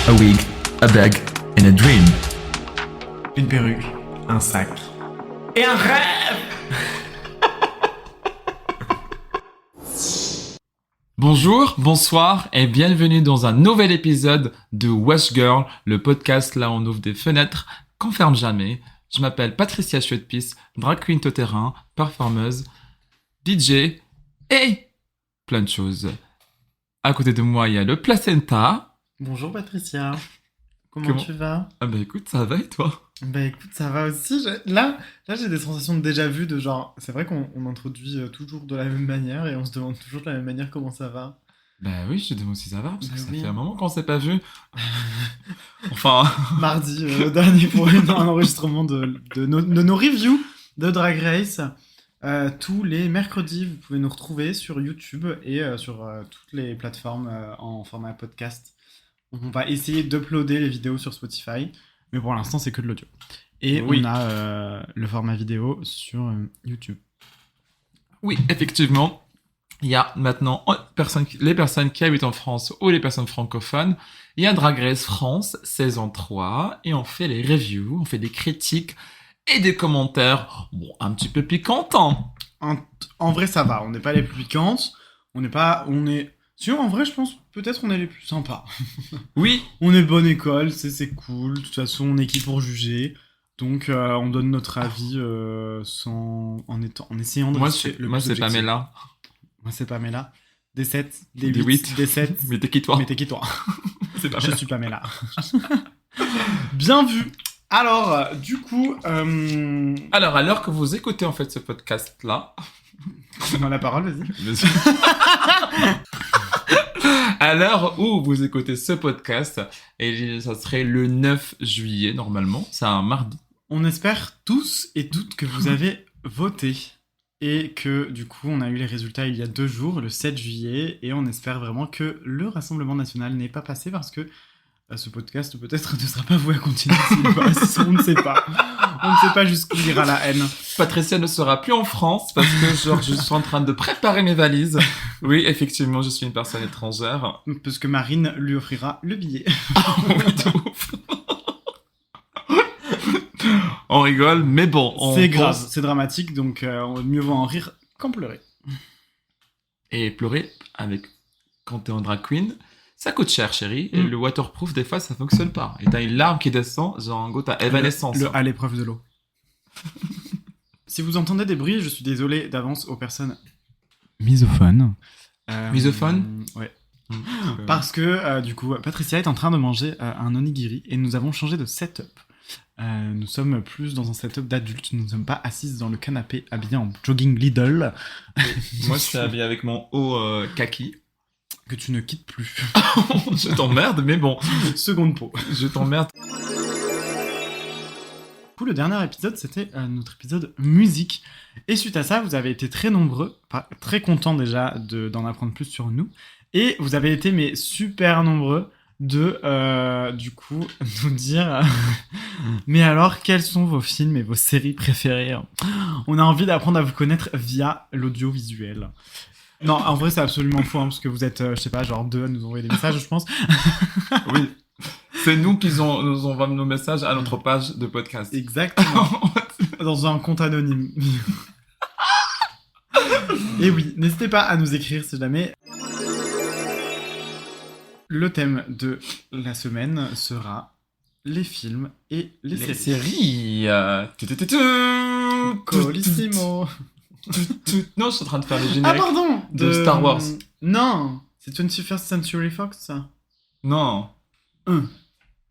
a wig, a bag and a dream. Une perruque, un sac et un rêve. Bonjour, bonsoir et bienvenue dans un nouvel épisode de Wesh Girl, le podcast là où on ouvre des fenêtres qu'on ferme jamais. Je m'appelle Patricia Chouette-Pisse, drag queen tout terrain, performeuse, DJ et plein de choses. À côté de moi, il y a le placenta. Bonjour Patricia, comment tu vas? Ah bah écoute, ça va et toi? Bah écoute, ça va aussi. Là, j'ai des sensations de déjà-vu, de genre, c'est vrai qu'on introduit toujours de la même manière et on se demande toujours de la même manière comment ça va. Bah oui, je te demande si ça va, parce que Bah ça oui. fait un moment qu'on s'est pas vu. Enfin, Mardi, dernier pour un enregistrement de nos reviews de Drag Race. Tous les mercredis, vous pouvez nous retrouver sur YouTube et sur toutes les plateformes en format podcast. On va essayer d'uploader les vidéos sur Spotify, mais pour l'instant, c'est que de l'audio. Et Oui. on a le format vidéo sur YouTube. oui, effectivement, il y a maintenant les personnes qui habitent en France ou les personnes francophones. Il y a Drag Race France, saison 3, et on fait les reviews, on fait des critiques et des commentaires, bon, un petit peu piquants. En vrai, ça va. On n'est pas les plus piquantes. Si, en vrai, je pense peut-être on est les plus sympas. Oui, On est bonne école, c'est cool. De toute façon, on est qui pour juger. Donc, on donne notre avis en essayant de moi rester c'est plus objectif. Pamela. Moi, c'est Pamela. Des 7, des Des 8, huit. des 7. Mais t'es qui toi? Mais t'es qui toi? C'est Je suis Pamela. Bien vu. Alors, du coup, Alors, à l'heure que vous écoutez en fait ce podcast-là, on a la parole, vas-y. à l'heure où vous écoutez ce podcast, et ça serait le 9 juillet normalement, c'est un mardi. On espère tous et toutes que vous avez voté. Et que du coup, on a eu les résultats il y a 2 jours, le 7 juillet. Et on espère vraiment que le Rassemblement National n'est pas passé parce que ce podcast peut-être ne sera pas voué à continuer s'il passe. On ne sait pas. On ne sait pas jusqu'où ira la haine. Patricia ne sera plus en France parce que genre je suis en train de préparer mes valises. Oui, effectivement, je suis une personne étrangère. Parce que Marine lui offrira le billet. Oui, de ouf. On rigole, mais bon, on C'est grave, pense- c'est dramatique, donc mieux vaut en rire qu'en pleurer. Et pleurer avec quand t'es en drag queen, ça coûte cher, chérie. Et le waterproof, des fois, ça fonctionne pas. Et t'as une larme qui descend, genre en gros, t'as Evanescence. À l'épreuve de l'eau. Si vous entendez des bruits, je suis désolé d'avance aux personnes misophones. Misophones Ouais. Parce que, du coup, Patricia est en train de manger un onigiri et nous avons changé de setup. Nous sommes plus dans un setup d'adulte, nous ne sommes pas assises dans le canapé habillés en jogging Lidl Moi, je suis habillé avec mon haut kaki. que tu ne quittes plus. Je t'emmerde, mais bon, Seconde peau. je t'emmerde. Du coup, le dernier épisode, c'était notre épisode musique. Et suite à ça, vous avez été très nombreux, très contents déjà d'en apprendre plus sur nous. Et vous avez été mais super nombreux de, du coup, nous dire mais alors, quels sont vos films et vos séries préférées? On a envie d'apprendre à vous connaître via l'audiovisuel. Non, en vrai, c'est absolument faux, hein, parce que vous êtes, je sais pas, genre 2 à nous envoyer des messages, je pense. Oui. C'est nous qui nous envoient nos messages à notre page de podcast. Exactement. Dans un compte anonyme. Et oui, n'hésitez pas à nous écrire si jamais. Le thème de la semaine sera les films et les Les séries. séries. Colissimo. Non, je suis en train de faire le Ah générique. pardon. de Star Wars. Non, c'est 21st Century Fox, ça. Non. Hum.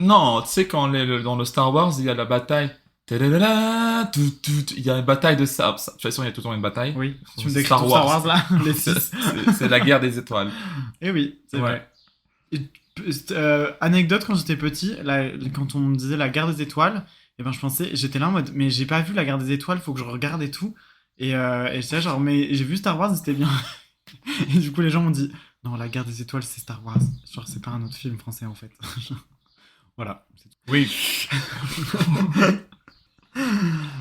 Non, tu sais, quand dans le Star Wars, il y a la bataille. Tadadada, il y a une bataille de sabres. De toute façon, il y a tout le temps une bataille. Oui, tu me Star décris Star Wars là. Les C'est 6. c'est la guerre des étoiles. Eh oui, c'est Ouais. vrai. Et, anecdote, quand j'étais petit, quand on me disait la guerre des étoiles, et ben je pensais, j'étais là en mode, mais j'ai pas vu la guerre des étoiles, faut que je regarde et tout. Et j'étais là genre, mais j'ai vu Star Wars, c'était bien. Et du coup, les gens m'ont dit, non, la guerre des étoiles, c'est Star Wars. Genre, c'est pas un autre film français en fait. Voilà. C'est tout. Oui.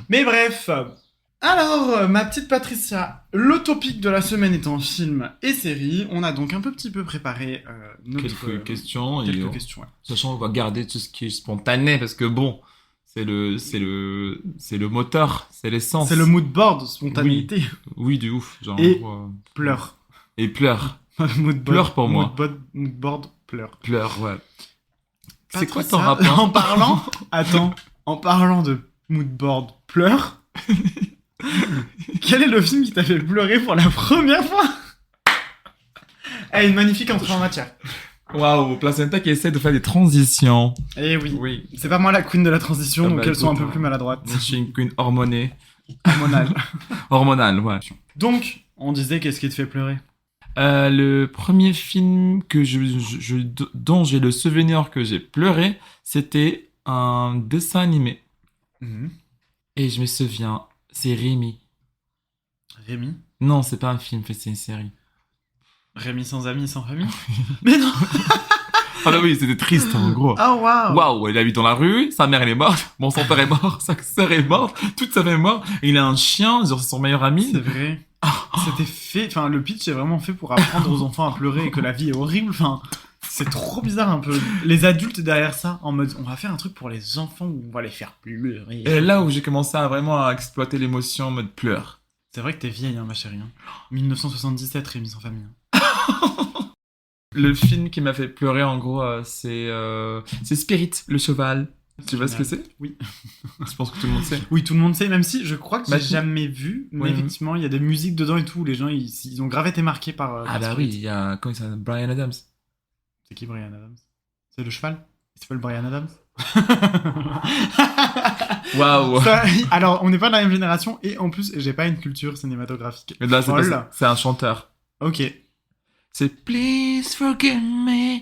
Mais bref, Alors, ma petite Patricia, le topic de la semaine étant film et série, on a donc un petit peu préparé Quelques questions. quelques et questions. Ouais. sachant qu'on va garder tout ce qui est spontané parce que bon, c'est le moteur, c'est l'essence. C'est le mood board, spontanéité. Oui, de ouf. Genre, Et pleure. Et pleure. Mood board, Pleure pour moi. Mood board, pleure. Pleure, ouais. C'est quoi Patricia, ton rapport En parlant, attends, en parlant de mood board, pleure. Quel est le film qui t'a fait pleurer pour la première fois? Une magnifique entrée en matière. Waouh, Placenta qui essaie de faire des transitions. Eh oui. Oui. C'est pas moi la queen de la transition, Ah donc bah, elles sont un écoute, peu plus maladroites. Je suis une queen hormonée. Hormonale. Hormonale, ouais. Donc, on disait qu'est-ce qui te fait pleurer? Le premier film que dont j'ai le souvenir que j'ai pleuré, c'était un dessin animé. Et je me souviens, c'est Rémi. Rémi? Non, c'est pas un film, c'est une série. Rémi sans amis, sans famille? Mais non! Ah bah oui, c'était triste en gros. Oh waouh! Waouh, il habite dans la rue, sa mère elle est morte, bon son père est mort, sa sœur est morte, toute sa famille est morte, et il a un chien, genre c'est son meilleur ami. C'est vrai. C'était fait, enfin le pitch est vraiment fait pour apprendre aux enfants à pleurer et que la vie est horrible, enfin c'est trop bizarre un peu. Les adultes derrière ça, en mode on va faire un truc pour les enfants où on va les faire pleurer. Et là où j'ai commencé à vraiment à exploiter l'émotion en mode pleure. C'est vrai que t'es vieille hein ma chérie. 1977 Rémi sans famille. Le film qui m'a fait pleurer en gros c'est Spirit, le cheval. Tu vois ce que c'est? Oui. Je pense que tout le monde sait. Oui, tout le monde sait, même si je crois que j'ai Bah, jamais vu, mais oui. effectivement, il y a des musiques dedans et tout, les gens, ils ont grave été marqués par... Ah par bah Spirit. oui, il y a, comment il s'appelle, Brian Adams. C'est qui Brian Adams? C'est le cheval? Il s'appelle Brian Adams? Waouh. Ça, alors, on n'est pas de la même génération, et en plus, j'ai pas une culture cinématographique. Mais là, Folle. c'est un chanteur. Ok. C'est Please forgive me.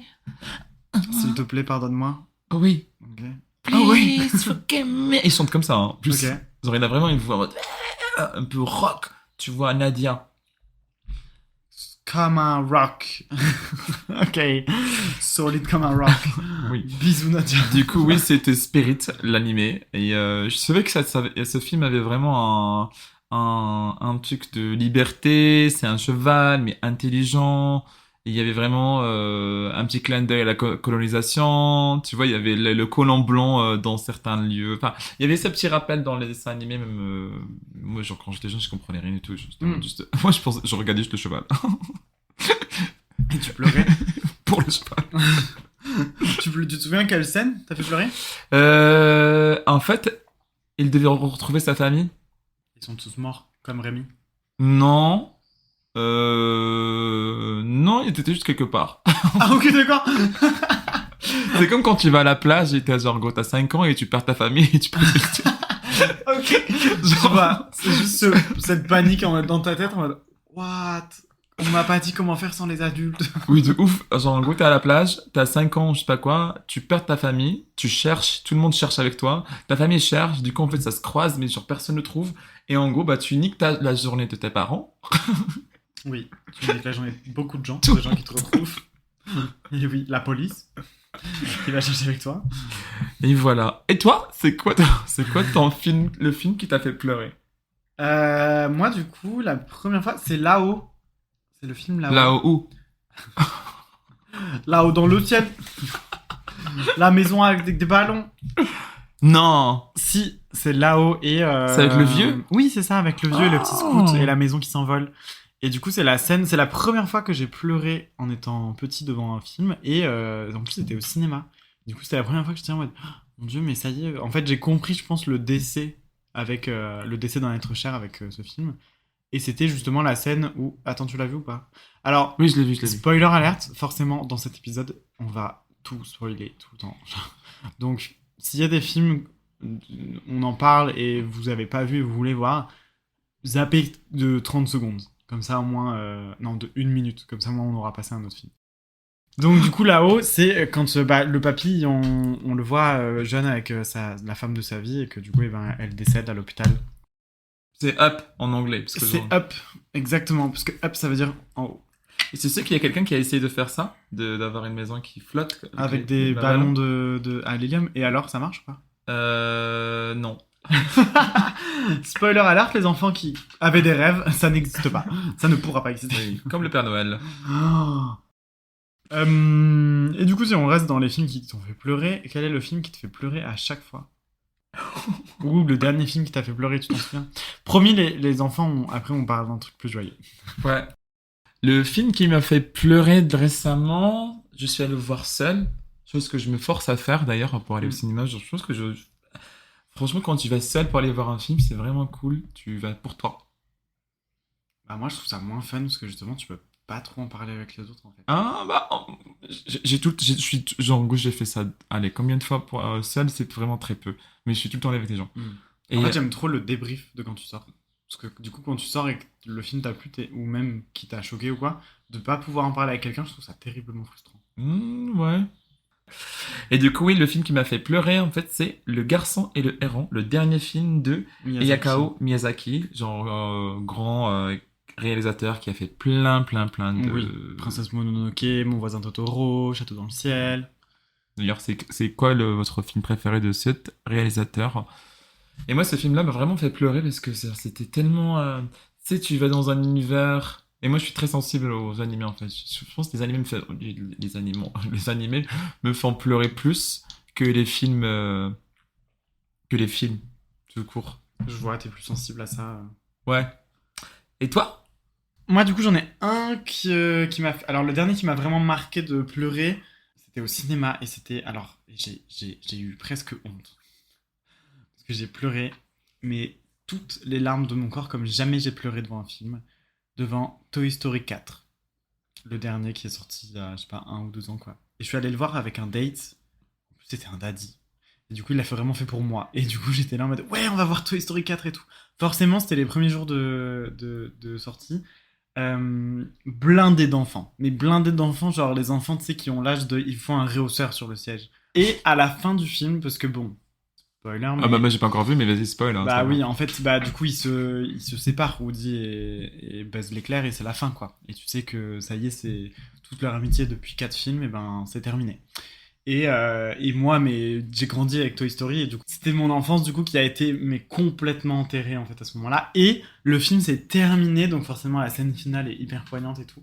S'il te plaît, pardonne-moi. Oh oui. Ok. Please forgive me. Ils chantent comme ça, hein. En plus, Ok. genre, il a vraiment une voix en mode, un peu rock. Tu vois, Nadia. Comme un rock. Ok. Solide comme un rock. Oui. Bisous, Nadia. Du coup, oui, c'était Spirit, l'animé. Et je savais que ce film avait vraiment un truc de liberté. C'est un cheval, mais intelligent. Et il y avait vraiment un petit clin d'œil à la colonisation. Tu vois, il y avait le colon blanc dans certains lieux. Enfin, il y avait ce petit rappel dans les dessins animés. Même moi, genre, quand j'étais jeune, je comprenais rien du tout. Moi, je regardais juste le cheval. Et tu pleurais? Pour le cheval. Tu te souviens quelle scène t'as fait pleurer? En fait, il devait retrouver sa famille. Ils sont tous morts, comme Rémi. Non. Non, il était juste quelque part. Ah ok, d'accord. C'est comme quand tu vas à la plage et t'as genre, gros, t'as 5 ans et tu perds ta famille et tu peux... Ok. Genre, bah, c'est juste cette panique dans ta tête en mode what? On m'a pas dit comment faire sans les adultes. Oui, de ouf. Genre, en gros, t'es à la plage, t'as 5 ans, je sais pas quoi, tu perds ta famille, tu cherches, tout le monde cherche avec toi, ta famille cherche, du coup, en fait, ça se croise, mais genre, personne ne trouve. Et en gros, bah, tu niques la journée de tes parents. Oui, tu me dis que là j'en ai beaucoup de gens, des gens qui te retrouvent. Et oui, la police qui va chercher avec toi. Et voilà. Et toi, c'est quoi ton film, le film qui t'a fait pleurer? Moi du coup, la première fois, c'est Là-haut. C'est le film Là-haut. Là où? Là-haut dans le ciel. La maison avec des ballons. Non. Si, c'est Là-haut et... C'est avec le vieux? Oui, c'est ça, avec le vieux et le petit scout Oh. et la maison qui s'envole. Et du coup, c'est la première fois que j'ai pleuré en étant petit devant un film. Et en plus, c'était au cinéma. Du coup, c'était la première fois que j'étais en mode, oh, mon Dieu, mais ça y est. En fait, j'ai compris, je pense, le décès d'un être cher avec ce film. Et c'était justement la scène où... Attends, tu l'as vu ou pas? Alors, Oui, je l'ai vu. spoiler alerte, forcément, dans cet épisode, on va tout spoiler tout le temps. Donc, s'il y a des films, on en parle et vous avez pas vu et vous voulez voir, zappez de 30 secondes. Comme ça, au moins... non, de 1 minute. Comme ça, au moins, on aura passé un autre film. Donc, du coup, Là-haut, c'est quand le papy, on le voit jeune avec la femme de sa vie et que du coup, elle décède à l'hôpital. C'est Up en anglais. Parce que C'est genre- Up, exactement. Parce que Up, ça veut dire en haut. Et tu sais qu'il y a quelqu'un qui a essayé de faire ça, d'avoir une maison qui flotte Avec des ballons à l'hélium. Et alors, ça marche ou pas? Non. Spoiler alert, les enfants qui avaient des rêves, ça n'existe pas. Ça ne pourra pas exister. Oui, comme le Père Noël. Et du coup, si on reste dans les films qui t'ont fait pleurer, quel est le film qui te fait pleurer à chaque fois? Ou le dernier film qui t'a fait pleurer, tu t'en souviens? Promis, les enfants, après on parle d'un truc plus joyeux. Ouais. Le film qui m'a fait pleurer récemment, je suis allé le voir seul. Chose que je me force à faire d'ailleurs pour aller au cinéma. Je pense que franchement, quand tu vas seul pour aller voir un film, c'est vraiment cool. Tu vas pour toi. Bah moi, je trouve ça moins fun parce que justement, tu peux pas trop en parler avec les autres en fait. Ah, bah, genre, en gros, j'ai fait ça. Allez, combien de fois pour seul, c'est vraiment très peu. Mais je suis tout le temps avec les gens. Et En fait, j'aime trop le débrief de quand tu sors. Parce que du coup, quand tu sors et que le film t'a plu, ou même qui t'a choqué ou quoi, de pas pouvoir en parler avec quelqu'un, je trouve ça terriblement frustrant. Ouais. Et du coup, oui, le film qui m'a fait pleurer, en fait, c'est Le Garçon et le Héron, le dernier film de Hayao Miyazaki, genre grand réalisateur qui a fait plein de... Oui, Princesse Mononoke, Mon voisin Totoro, Château dans le ciel. D'ailleurs, c'est quoi votre film préféré de cet réalisateur? Et moi, ce film-là m'a vraiment fait pleurer parce que c'était tellement... tu sais, tu vas dans un univers... Et moi, je suis très sensible aux animés, en fait. Je pense que les animés me font pleurer plus que les films... tout court. Je vois, t'es plus sensible à ça. Ouais. Et toi? Moi, du coup, j'en ai un qui m'a... Alors, le dernier qui m'a vraiment marqué de pleurer, c'était au cinéma. Et c'était... Alors, j'ai eu presque honte. Parce que j'ai pleuré, mais toutes les larmes de mon corps, comme jamais j'ai pleuré devant un film. Devant Toy Story 4. Le dernier qui est sorti il y a, je sais pas, 1 ou 2 ans, quoi. Et je suis allé le voir avec un date. En plus, c'était un daddy. Et du coup, il l'a vraiment fait pour moi. Et du coup, j'étais là en mode, ouais, on va voir Toy Story 4 et tout. Forcément, c'était les premiers jours de sortie. Blindé d'enfants. Mais blindé d'enfants, genre les enfants, tu sais, qui ont l'âge de... Ils font un réhausseur sur le siège. Et à la fin du film, parce que bon... Spoiler, mais... Ah bah moi, j'ai pas encore vu, mais vas-y, spoil. Hein, Bah oui, en fait, bah du coup, ils se séparent, Woody et Buzz l'éclair, et c'est la fin, quoi. Et tu sais que ça y est, c'est toute leur amitié depuis 4 films, et ben c'est terminé. Et moi, mais j'ai grandi avec Toy Story, et du coup, c'était mon enfance, du coup, qui a été mais complètement enterrée, en fait, à ce moment-là. Et le film s'est terminé, donc forcément, la scène finale est hyper poignante et tout.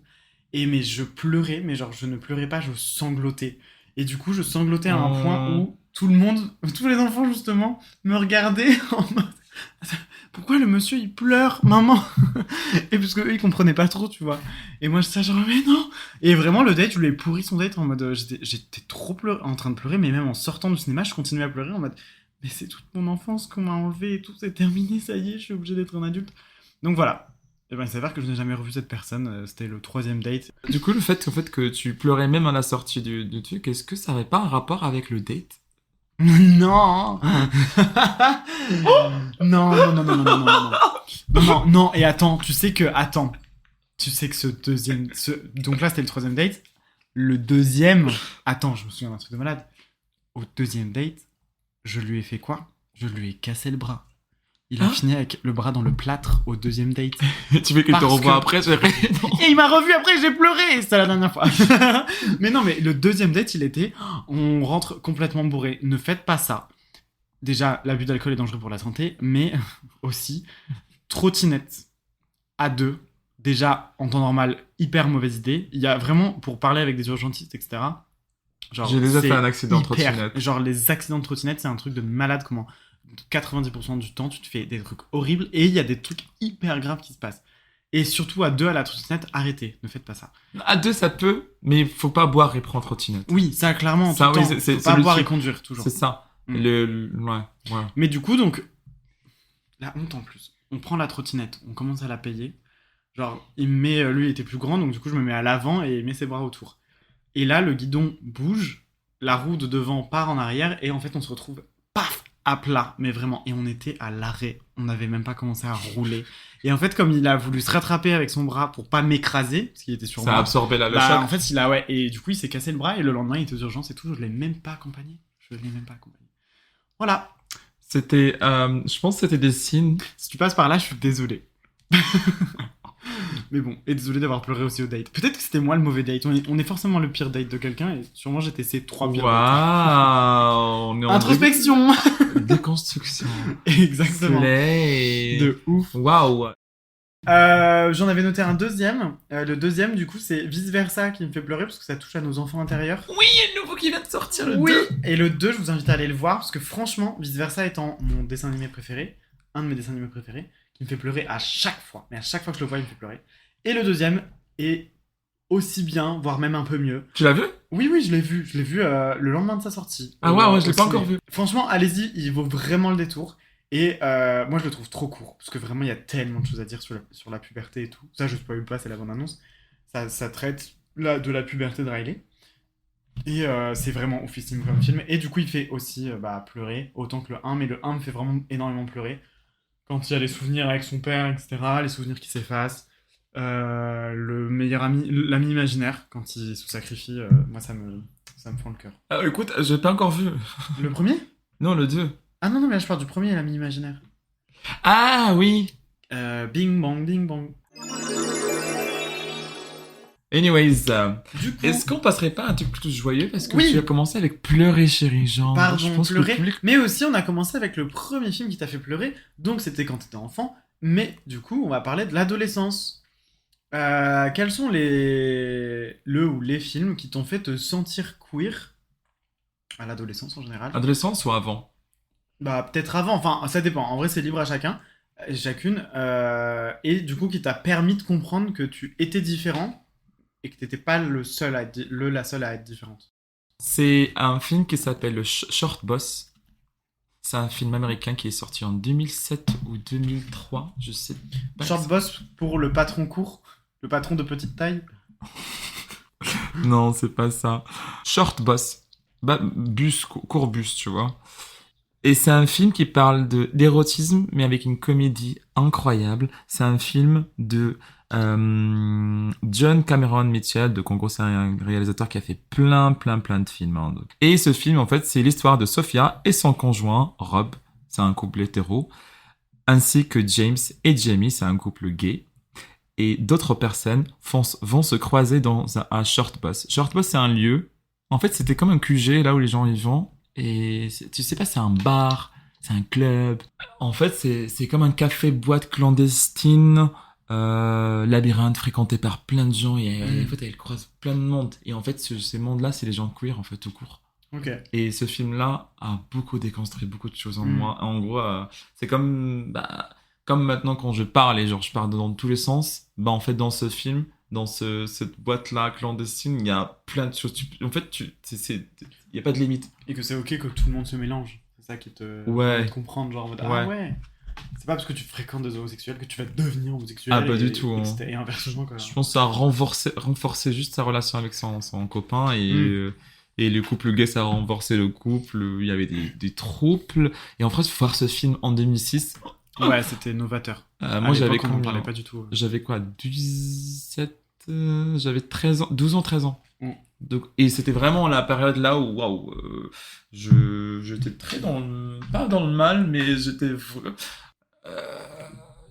Et mais je pleurais, mais genre, je ne pleurais pas, je sanglotais. Et du coup, je sanglotais à un point où tout le monde, tous les enfants justement, me regardaient en mode pourquoi le monsieur il pleure, maman? Et parce qu'eux ils comprenaient pas trop, tu vois. Et moi j'étais genre mais non. Et vraiment le date, je lui ai pourri son date en mode j'étais trop en train de pleurer, mais même en sortant du cinéma, je continuais à pleurer en mode mais c'est toute mon enfance qu'on m'a enlevé et tout, c'est terminé, ça y est, je suis obligé d'être un adulte. Donc voilà. Et ben il s'avère que je n'ai jamais revu cette personne, c'était le 3e date. Du coup, le fait, en fait que tu pleurais même à la sortie du truc, est-ce que ça avait pas un rapport avec le date? Non. Non, et attends, tu sais que ce deuxième, donc là c'était le 3e date, le deuxième, attends, je me souviens d'un truc de malade, au 2e date, je lui ai fait quoi? Je lui ai cassé le bras. Il a fini avec le bras dans le plâtre au 2e date. Tu veux qu'il te revoie après? Et il m'a revu après, j'ai pleuré. C'était la dernière fois. Mais non, mais le 2e date, il était... On rentre complètement bourré. Ne faites pas ça. Déjà, l'abus d'alcool est dangereux pour la santé, mais aussi, trottinette à 2. Déjà, en temps normal, hyper mauvaise idée. Il y a vraiment, pour parler avec des urgentistes, etc. Genre, j'ai déjà fait un accident de hyper... trottinette. Genre, les accidents de trottinette, c'est un truc de malade. Comment 90% du temps, tu te fais des trucs horribles et il y a des trucs hyper graves qui se passent. Et surtout à 2 à la trottinette, arrêtez, ne faites pas ça. À 2, ça peut, mais il faut pas boire et prendre trottinette. Oui, ça clairement, ça, tout le oui, temps. c'est Faut pas le boire truc. et conduire, toujours. C'est ça. Ouais. Mais du coup, donc, la honte en plus. On prend la trottinette, on commence à la payer. Genre, lui, il était plus grand, donc du coup, je me mets à l'avant et il met ses bras autour. Et là, le guidon bouge, la roue de devant part en arrière, et en fait, on se retrouve, paf, à plat, mais vraiment. Et on était à l'arrêt. On n'avait même pas commencé à rouler. Et en fait, comme il a voulu se rattraper avec son bras pour pas m'écraser, parce qu'il était sur moi. Ça a absorbé le choc. En fait, ouais. Et du coup, il s'est cassé le bras, et le lendemain, il était aux urgences et tout. Je l'ai même pas accompagné. Voilà. C'était, je pense que c'était des signes. Si tu passes par là, je suis désolé. Mais bon, et désolé d'avoir pleuré aussi au date. Peut-être que c'était moi le mauvais date. On est forcément le pire date de quelqu'un et sûrement j'étais ces 3 pires dates. Waouh, on est en Introspection. déconstruction. Exactement. Slay. De ouf. Waouh. J'en avais noté un deuxième. Le deuxième, du coup, c'est Vice Versa qui me fait pleurer parce que ça touche à nos enfants intérieurs. Oui, il y a le nouveau qui vient de sortir, le Oui. 2. Et le 2, je vous invite à aller le voir parce que franchement, Vice Versa étant mon dessin animé préféré, un de mes dessins animés préférés, qui me fait pleurer à chaque fois. Mais à chaque fois que je le vois, il me fait pleurer. Et le deuxième est aussi bien, voire même un peu mieux. Tu l'as vu? Oui, oui, je l'ai vu. Je l'ai vu le lendemain de sa sortie. Ah ouais, je l'ai Au pas ciné. encore vu. Franchement, allez-y, il vaut vraiment le détour. Et moi, je le trouve trop court. Parce que vraiment, il y a tellement de choses à dire sur la puberté et tout. Ça, je spoil pas, c'est la bande-annonce. Ça traite de la puberté de Riley. Et c'est vraiment oufissime comme film. Et du coup, il fait aussi pleurer, autant que le 1. Mais le 1 me fait vraiment énormément pleurer. Quand il y a les souvenirs avec son père, etc. Les souvenirs qui s'effacent. Le meilleur ami, l'ami imaginaire, quand il se sacrifie, moi, ça me fend le cœur. Ah, écoute, j'ai pas encore vu. Le premier? Non, le 2. Ah non, non, mais là, je parle du premier, l'ami imaginaire. Ah oui. Bing bang, bing bang. Anyways, Du coup, est-ce qu'on passerait pas à un truc plus joyeux parce que Oui. tu as commencé avec pleurer, chérie, genre. pardon, je pense pleurer. que le public- Mais aussi, on a commencé avec le premier film qui t'a fait pleurer. Donc, c'était quand t'étais enfant. Mais du coup, on va parler de l'adolescence. Quels sont le ou les films qui t'ont fait te sentir queer à l'adolescence en général? Adolescence ou avant? Bah, peut-être avant. Enfin, ça dépend. En vrai, c'est libre à chacun, chacune. Et du coup, qui t'a permis de comprendre que tu étais différent et que t'étais pas le seul à être, la seule à être différente. C'est un film qui s'appelle le Short Boss. C'est un film américain qui est sorti en 2007 ou 2003, je sais pas. Short boss pour le patron court, le patron de petite taille. Non, c'est pas ça. Short Boss. Court bus, tu vois. Et c'est un film qui parle d'érotisme, mais avec une comédie incroyable. C'est un film de John Cameron Mitchell, donc en gros c'est un réalisateur qui a fait plein de films. Hein, donc. Et ce film, en fait, c'est l'histoire de Sophia et son conjoint, Rob, c'est un couple hétéro, ainsi que James et Jamie, c'est un couple gay. Et d'autres personnes vont se croiser dans un Short Bus. Short Bus, c'est un lieu. En fait, c'était comme un QG, là où les gens y vont. Et tu sais pas, c'est un bar, c'est un club. En fait, c'est comme un café-boîte clandestine, labyrinthe fréquenté par plein de gens. Et en fait, elle croise plein de monde. Et en fait, ces mondes-là, c'est les gens queer, en fait, tout court. Ok. Et ce film-là a beaucoup déconstruit beaucoup de choses en moi. En gros, c'est comme maintenant quand je parle et genre je parle dans tous les sens. Bah en fait dans ce film, dans cette boîte-là clandestine, il y a plein de choses. En fait, il y a pas de limite. Et que c'est ok que tout le monde se mélange. C'est ça qui te Ouais. fait comprendre, genre en mode, Ouais. ah ouais. C'est pas parce que tu fréquentes des homosexuels que tu vas devenir homosexuel. Ah, pas et- du tout, hein. Et inversement quoi. Je pense que ça a renforcé juste sa relation avec son copain et le couple gay, ça a renforcé le couple. Il y avait des troubles. Et en fait, voir ce film en 2006. Ouais, c'était novateur. Moi, j'avais on en combien parlait pas du tout. J'avais quoi 17 j'avais 13 ans, 12 ans, 13 ans. Mm. Donc, et c'était vraiment la période là où, waouh, j'étais très pas dans le mal, mais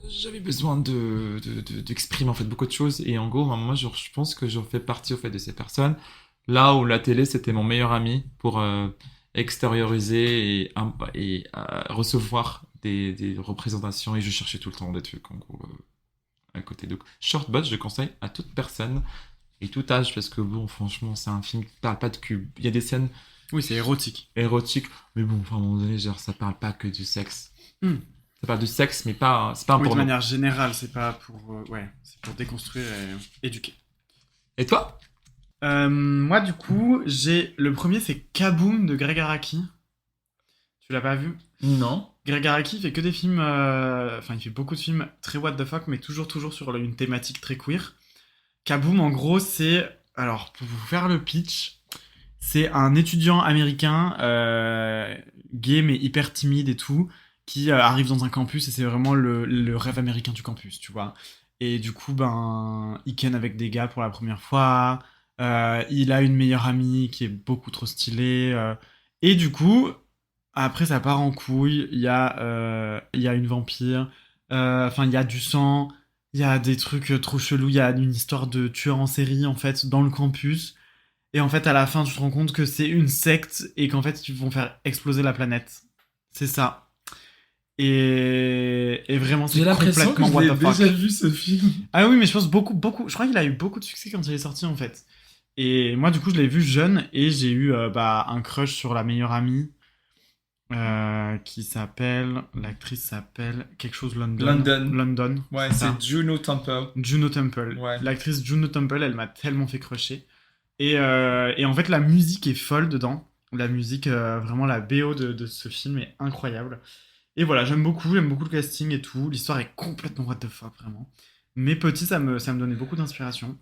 j'avais besoin d'exprimer en fait beaucoup de choses. Et en gros, moi, je pense que je fais partie au fait de ces personnes. Là où la télé, c'était mon meilleur ami pour extérioriser et recevoir des représentations. Et je cherchais tout le temps des trucs, en gros, à côté. Donc, Short Bus, je conseille à toute personne et tout âge, parce que bon, franchement, c'est un film qui parle pas de cul. Il y a des scènes Oui, c'est érotique. érotiques, mais bon, enfin, à un moment donné, genre, ça parle pas que du sexe. Hmm. Ça parle du sexe, mais c'est pas un Oui, de porno. manière générale, c'est pas pour. Ouais, c'est pour déconstruire et éduquer. Et toi? Moi, du coup, le premier, c'est Kaboom de Greg Araki. Tu l'as pas vu? Non. Greg Araki fait que des films. Enfin, il fait beaucoup de films très what the fuck, mais toujours sur une thématique très queer. Kaboom, en gros, c'est. Alors, pour vous faire le pitch, c'est un étudiant américain, gay mais hyper timide et tout, qui arrive dans un campus et c'est vraiment le rêve américain du campus, tu vois. Et du coup, il ken avec des gars pour la première fois. Il a une meilleure amie qui est beaucoup trop stylée. Et du coup, après, ça part en couille. Il y a une vampire. Enfin, il y a du sang. Il y a des trucs trop chelous. Il y a une histoire de tueur en série, en fait, dans le campus. Et en fait, à la fin, tu te rends compte que c'est une secte et qu'en fait, ils vont faire exploser la planète. C'est ça. Et vraiment, c'est J'ai l'impression que complètement je what l'ai the fuck. déjà vu ce film. Ah oui, mais je pense beaucoup. Je crois qu'il a eu beaucoup de succès quand il est sorti, en fait. Et moi, du coup, je l'ai vu jeune et j'ai eu un crush sur la meilleure amie qui s'appelle. L'actrice s'appelle quelque chose London. London. Ouais, c'est ça. c'est Juno Temple. Juno Temple. Ouais. L'actrice Juno Temple, elle m'a tellement fait crusher. Et en fait, la musique est folle dedans. La musique, vraiment, la BO de ce film est incroyable. Et voilà, j'aime beaucoup le casting et tout. L'histoire est complètement what the fuck, vraiment. Mais petit, ça me donnait beaucoup d'inspiration.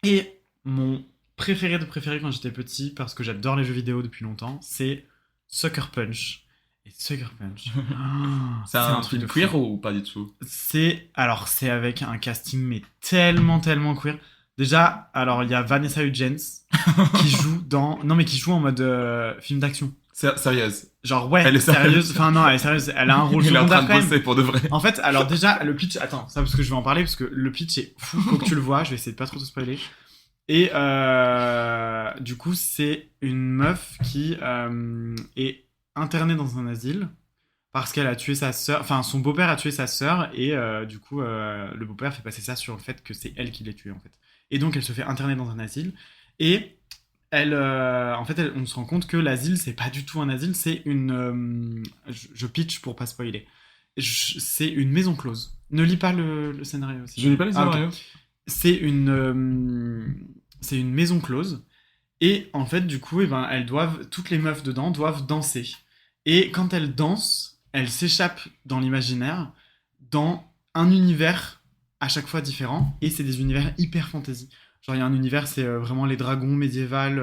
Et mon préféré de préféré quand j'étais petit, parce que j'adore les jeux vidéo depuis longtemps, c'est Sucker Punch. Et Sucker Punch. C'est un truc film de fou. queer ou pas du tout? C'est avec un casting mais tellement queer. Déjà, alors il y a Vanessa Hudgens qui joue qui joue en mode film d'action. Sérieuse. Genre ouais, Elle est sérieuse. Enfin non, elle est sérieuse. Elle a un rôle Il est en train secondaire de quand même. bosser pour de vrai. En fait, alors déjà le pitch. Attends, ça parce que je vais en parler parce que le pitch est fou. Faut que tu le vois. Je vais essayer de pas trop te spoiler. Et du coup, c'est une meuf qui est internée dans un asile parce qu'elle a tué sa sœur. Enfin, son beau-père a tué sa sœur et du coup, le beau-père fait passer ça sur le fait que c'est elle qui l'a tué en fait. Et donc, elle se fait interner dans un asile et on se rend compte que l'asile, c'est pas du tout un asile, c'est une. Je pitch pour pas spoiler. C'est une maison close. Ne lis pas le scénario aussi. Je lis pas les Ah, ok. scénarios. C'est une maison close. Et en fait, du coup, toutes les meufs dedans doivent danser. Et quand elles dansent, elles s'échappent dans l'imaginaire, dans un univers à chaque fois différent. Et c'est des univers hyper fantasy. Genre, il y a un univers, c'est vraiment les dragons médiévales.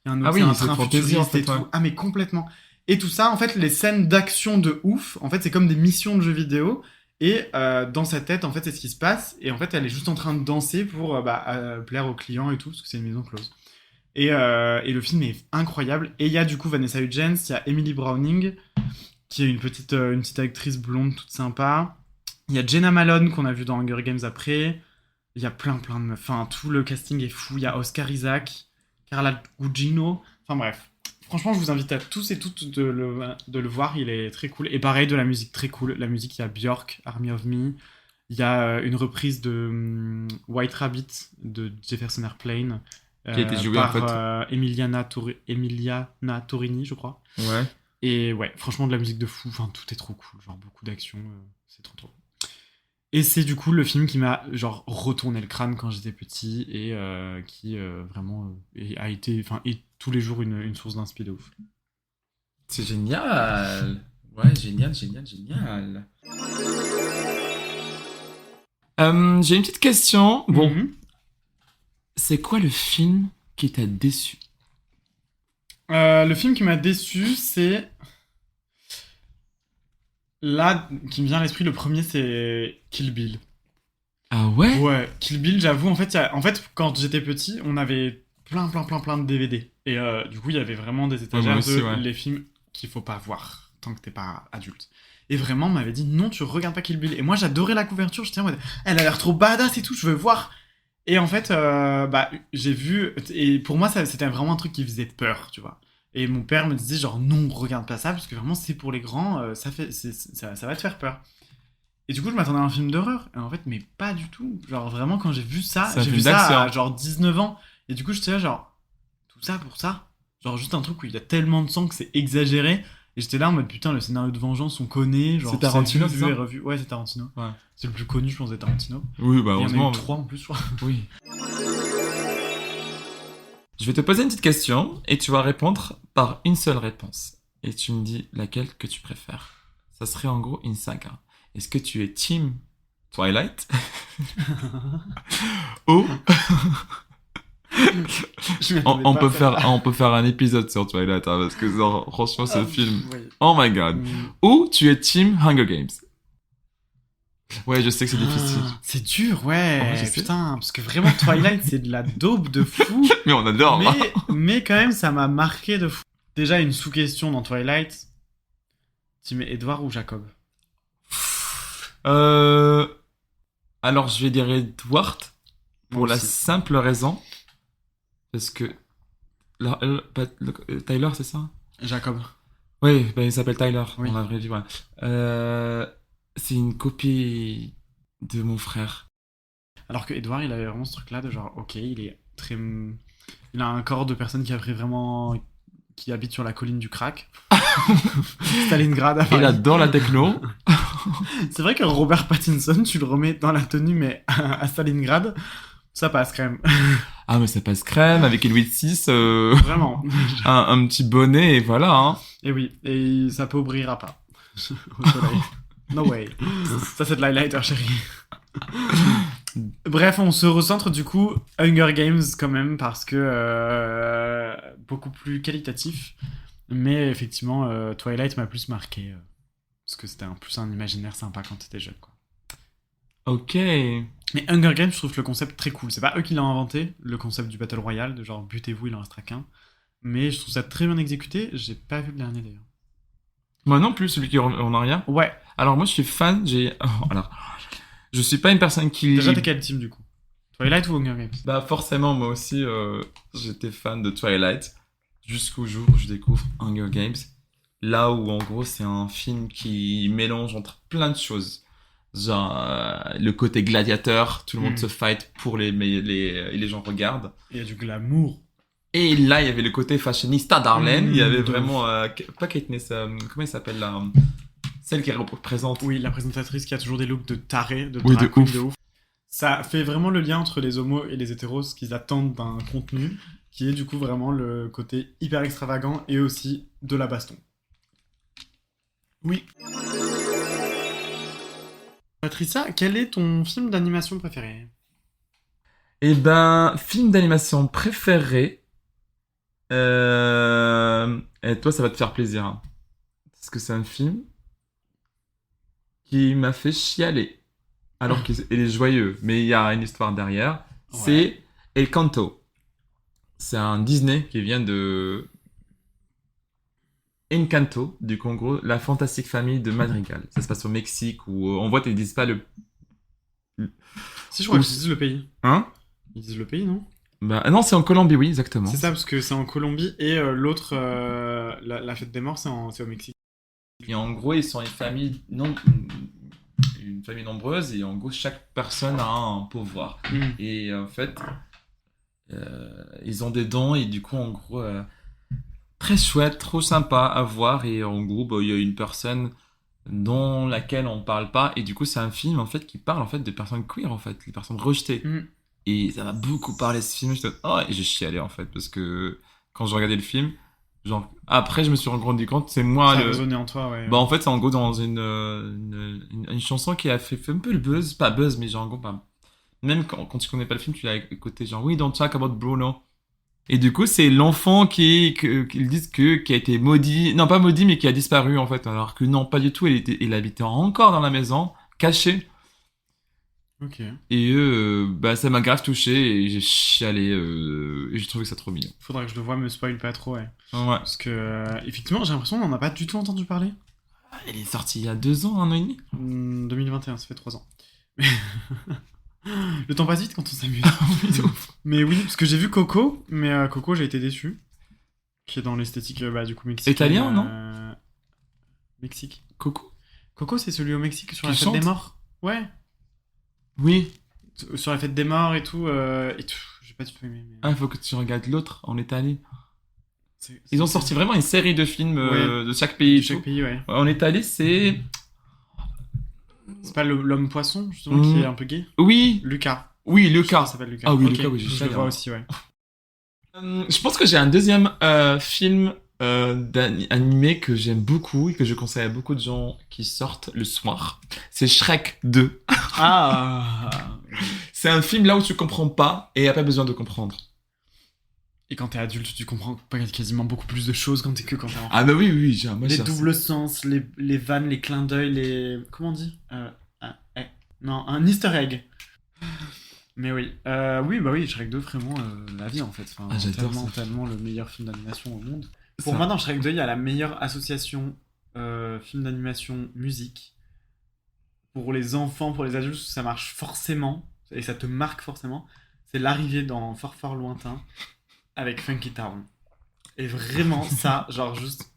Il y a un autre, Ah oui, c'est un c'est train fantasy, en futuriste fait, et tout. ouais. Ah, mais complètement. Et tout ça, en fait, les scènes d'action de ouf, en fait, c'est comme des missions de jeux vidéo. Et dans sa tête, en fait, c'est ce qui se passe. Et en fait, elle est juste en train de danser pour plaire aux clients et tout, parce que c'est une maison close. Et le film est incroyable. Et il y a du coup Vanessa Hudgens, il y a Emily Browning, qui est une petite actrice blonde toute sympa. Il y a Jenna Malone, qu'on a vu dans Hunger Games après. Il y a plein de meufs. Enfin, tout le casting est fou. Il y a Oscar Isaac, Carla Gugino. Enfin bref. Franchement, je vous invite à tous et toutes de le voir. Il est très cool. Et pareil, de la musique très cool. La musique, il y a Björk, Army of Me. Il y a une reprise de White Rabbit de Jefferson Airplane. Qui a été jouée, par en fait. Emiliana Torini, je crois. Ouais. Et ouais, franchement, de la musique de fou. Enfin, tout est trop cool. Genre, beaucoup d'action. C'est trop. Et c'est du coup le film qui m'a genre retourné le crâne quand j'étais petit et qui vraiment a été, enfin, est tous les jours une source d'inspi de ouf. C'est génial. Ouais, génial. J'ai une petite question. Bon, Mhm. c'est quoi le film qui t'a déçu? Le film qui m'a déçu, c'est là qui me vient à l'esprit. Le premier, c'est Kill Bill. Ah ouais? Ouais, Kill Bill, j'avoue, en fait, quand j'étais petit, on avait plein de DVD. Et du coup, il y avait vraiment des étagères moi aussi, de ouais. les films qu'il faut pas voir tant que t'es pas adulte. Et vraiment, on m'avait dit non, tu regardes pas Kill Bill. Et moi, j'adorais la couverture, j'étais en mode, elle a l'air trop badass et tout, je veux voir. Et en fait, j'ai vu, et pour moi, c'était vraiment un truc qui faisait peur, tu vois. Et mon père me disait genre non, regarde pas ça, parce que vraiment, c'est pour les grands, ça va te faire peur. Et du coup, je m'attendais à un film d'horreur. Et en fait, mais pas du tout. Genre, vraiment, quand j'ai vu ça, C'est un j'ai film vu ça d'action. à genre 19 ans. Et du coup, j'étais là, genre, tout ça pour ça? Genre, juste un truc où il y a tellement de sang que c'est exagéré. Et j'étais là en mode, putain, le scénario de vengeance, on connaît. Genre, C'est Tarantino, vu c'est ça et revu. Ouais, c'est Tarantino. Ouais. C'est le plus connu, je pense, de Tarantino. Oui, bah Et il y en a heureusement. eu 3 en plus, je crois. Oui. Je vais te poser une petite question et tu vas répondre par une seule réponse. Et tu me dis laquelle que tu préfères. Ça serait en gros une saga. Est-ce que tu es team Twilight ou Je m'y attendais on pas peut à ça. on peut faire un épisode sur Twilight hein, parce que genre, franchement ce Ah, film. ouais. Oh my god. Ou tu es team Hunger Games. Ouais, je sais que c'est difficile. Ah, c'est dur, ouais. Ouais, je sais. Putain, parce que vraiment, Twilight, c'est de la daube de fou. Mais on adore. hein. mais quand même, ça m'a marqué de fou. Déjà, une sous-question dans Twilight. Tu mets Edward ou Jacob? Alors, je vais dire Edward pour Moi la aussi. simple raison. Parce que. Tyler, c'est ça? Jacob. Oui, bah, il s'appelle Tyler Oui. dans la vraie vie, ouais. C'est une copie de mon frère. Alors que Edouard, il avait vraiment ce truc-là de genre, ok, il est très. Il a un corps de personne qui a pris vraiment. Qui habite sur la colline du crack. Stalingrad. à Il Paris. adore la techno. C'est vrai que Robert Pattinson, tu le remets dans la tenue, mais à Stalingrad, ça passe quand même. Ah, mais ça passe crème avec une 8-6, Vraiment. un petit bonnet et voilà, hein. Et oui, et ça peut brillera pas. Au soleil. No way. Ça, c'est de l'highlighter, chérie. Bref, on se recentre du coup Hunger Games quand même parce que beaucoup plus qualitatif. Mais effectivement, Twilight m'a plus marqué parce que c'était plus un imaginaire sympa quand t'étais jeune, quoi. Ok. Mais Hunger Games, je trouve le concept très cool. C'est pas eux qui l'ont inventé, le concept du Battle Royale, de genre butez-vous, il en restera qu'un. Mais je trouve ça très bien exécuté. J'ai pas vu le dernier d'ailleurs. Moi non plus, celui qui est en arrière. Ouais. Alors, moi, je suis fan, alors, je suis pas une personne qui... Déjà, t'es quel team du coup? Twilight ou Hunger Games? Bah, forcément, moi aussi, j'étais fan de Twilight. Jusqu'au jour où je découvre Hunger Games. Là où, en gros, c'est un film qui mélange entre plein de choses. Genre, le côté gladiateur, tout le monde se fight pour les gens regardent. Il y a du glamour. Et là, il y avait le côté fashionista d'Arlène. Il y avait de vraiment, pas Katniss, comment il s'appelle là? Celle qui représente. Oui, la présentatrice qui a toujours des looks de taré, de Oui, de drag queen ouf. de ouf. Ça fait vraiment le lien entre les homos et les hétéros, ce qu'ils attendent d'un contenu, qui est du coup vraiment le côté hyper extravagant et aussi de la baston. Oui. Patricia, quel est ton film d'animation préféré? Eh ben, film d'animation préféré. Et toi, ça va te faire plaisir, hein. Parce que c'est un film qui m'a fait chialer. Alors qu'il est joyeux, mais il y a une histoire derrière. Ouais. C'est El Canto. C'est un Disney qui vient de Encanto, du Congo, la fantastique famille de Madrigal. Ça se passe au Mexique où on voit qu'ils disent pas le... Si, je crois qu'ils disent le pays. Hein? Ils disent le pays, non? Bah, non, c'est en Colombie, oui, exactement. C'est ça, parce que c'est en Colombie et l'autre, la fête des morts, c'est au Mexique. Et en gros, ils sont une famille nombreuse et en gros, chaque personne a un pouvoir. Et en fait, ils ont des dons et du coup, en gros, très chouette, trop sympa à voir. Et en gros, bah, il y a une personne dont laquelle on parle pas. Et du coup, c'est un film en fait qui parle en fait des personnes queer en fait, les personnes rejetées. Et ça m'a beaucoup parlé ce film. Et j'ai chialé en fait parce que quand je regardais le film, genre après je me suis rendu compte c'est moi Ça a le. résonné en toi, ouais. Bah en fait c'est en gros dans une chanson qui a fait un peu le buzz, pas buzz mais genre en gros bah, même quand tu connais pas le film tu l'as écouté genre oui don't talk about Bruno. Et du coup c'est l'enfant qu'ils disent qui a été maudit, non pas maudit mais qui a disparu en fait alors que non pas du tout, il habitait encore dans la maison caché. Ok. Et bah ça m'a grave touché et j'ai chialé et j'ai trouvé ça trop mignon. Faudra que je le voie, me spoil pas trop, ouais. Ouais. Parce que, effectivement, j'ai l'impression qu'on n'en a pas du tout entendu parler. Elle est sortie il y a 2 ans, 1 an et demi. 2021, ça fait 3 ans. Le temps passe vite quand on s'amuse. Mais oui, parce que j'ai vu Coco, mais Coco, j'ai été déçu. Qui est dans l'esthétique, du coup, mexicaine. Italien, non Mexique. Coco. Coco, c'est celui au Mexique sur Qui la fête chante des morts. Ouais. Oui. Sur la fête des morts et tout. J'ai pas du tout aimé. Mais... Ah, faut que tu regardes l'autre en Italie. c'est- Ils ont c'est- sorti vraiment une série de films Ouais. de chaque pays. de chaque pays, ouais. En Italie, c'est... C'est pas l'homme poisson, justement, Mm. qui est un peu gay. Oui. Lucas. Oui, Je crois Lucas. qu'il s'appelle Lucas. Ah oui, Ok, Lucas, oui, j'ai je le chialé, vois hein. aussi, ouais. Je pense que j'ai un deuxième film animé que j'aime beaucoup et que je conseille à beaucoup de gens qui sortent le soir. C'est Shrek 2. Ah. C'est un film là où tu comprends pas et y a pas besoin de comprendre. Et quand t'es adulte, tu comprends quasiment beaucoup plus de choses quand quand t'es enfant. Ah bah oui, oui, moi Les j'ai- doubles sens, les vannes, les clins d'œil, les... Comment on dit Non, un easter egg. Mais oui. Oui, bah oui, Shrek 2, vraiment, la vie, en fait. Enfin, Ah, j'adore tellement, ça. tellement le meilleur film d'animation au monde. Pour Ça- moi, dans Shrek 2, il y a la meilleure association film d'animation musique pour les enfants, pour les adultes, ça marche forcément, et ça te marque forcément, c'est l'arrivée dans Fort Fort Lointain avec Funky Town. Et vraiment, ça, genre juste,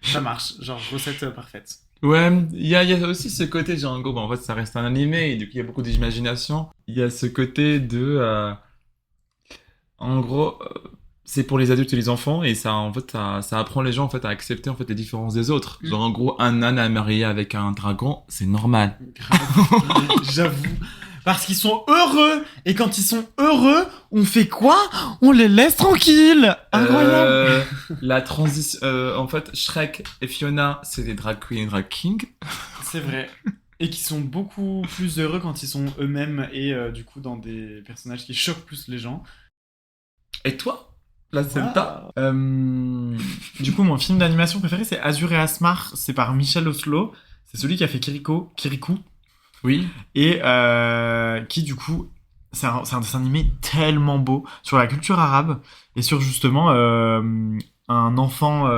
ça marche, genre recette parfaite. Ouais, il y a aussi ce côté, genre, en gros, bah, en fait, ça reste un animé, et du coup, il y a beaucoup d'imagination. Il y a ce côté en gros, c'est pour les adultes et les enfants, et ça, en fait, ça apprend les gens, en fait, à accepter, en fait, les différences des autres. Genre, en gros, un âne à marier avec un dragon, c'est normal. Grave, j'avoue. Parce qu'ils sont heureux, et quand ils sont heureux, on fait quoi? On les laisse tranquilles. Incroyable. La transition, en fait, Shrek et Fiona, c'est des drag queens et drag kings. C'est vrai. Et qui sont beaucoup plus heureux quand ils sont eux-mêmes et du coup dans des personnages qui choquent plus les gens. Et toi? La Zelda? Du coup, mon film d'animation préféré, c'est Azur et Asmar. C'est par Michel Oslo. C'est celui qui a fait Kirikou. Oui. Et qui, du coup, c'est un dessin animé tellement beau sur la culture arabe et sur justement un enfant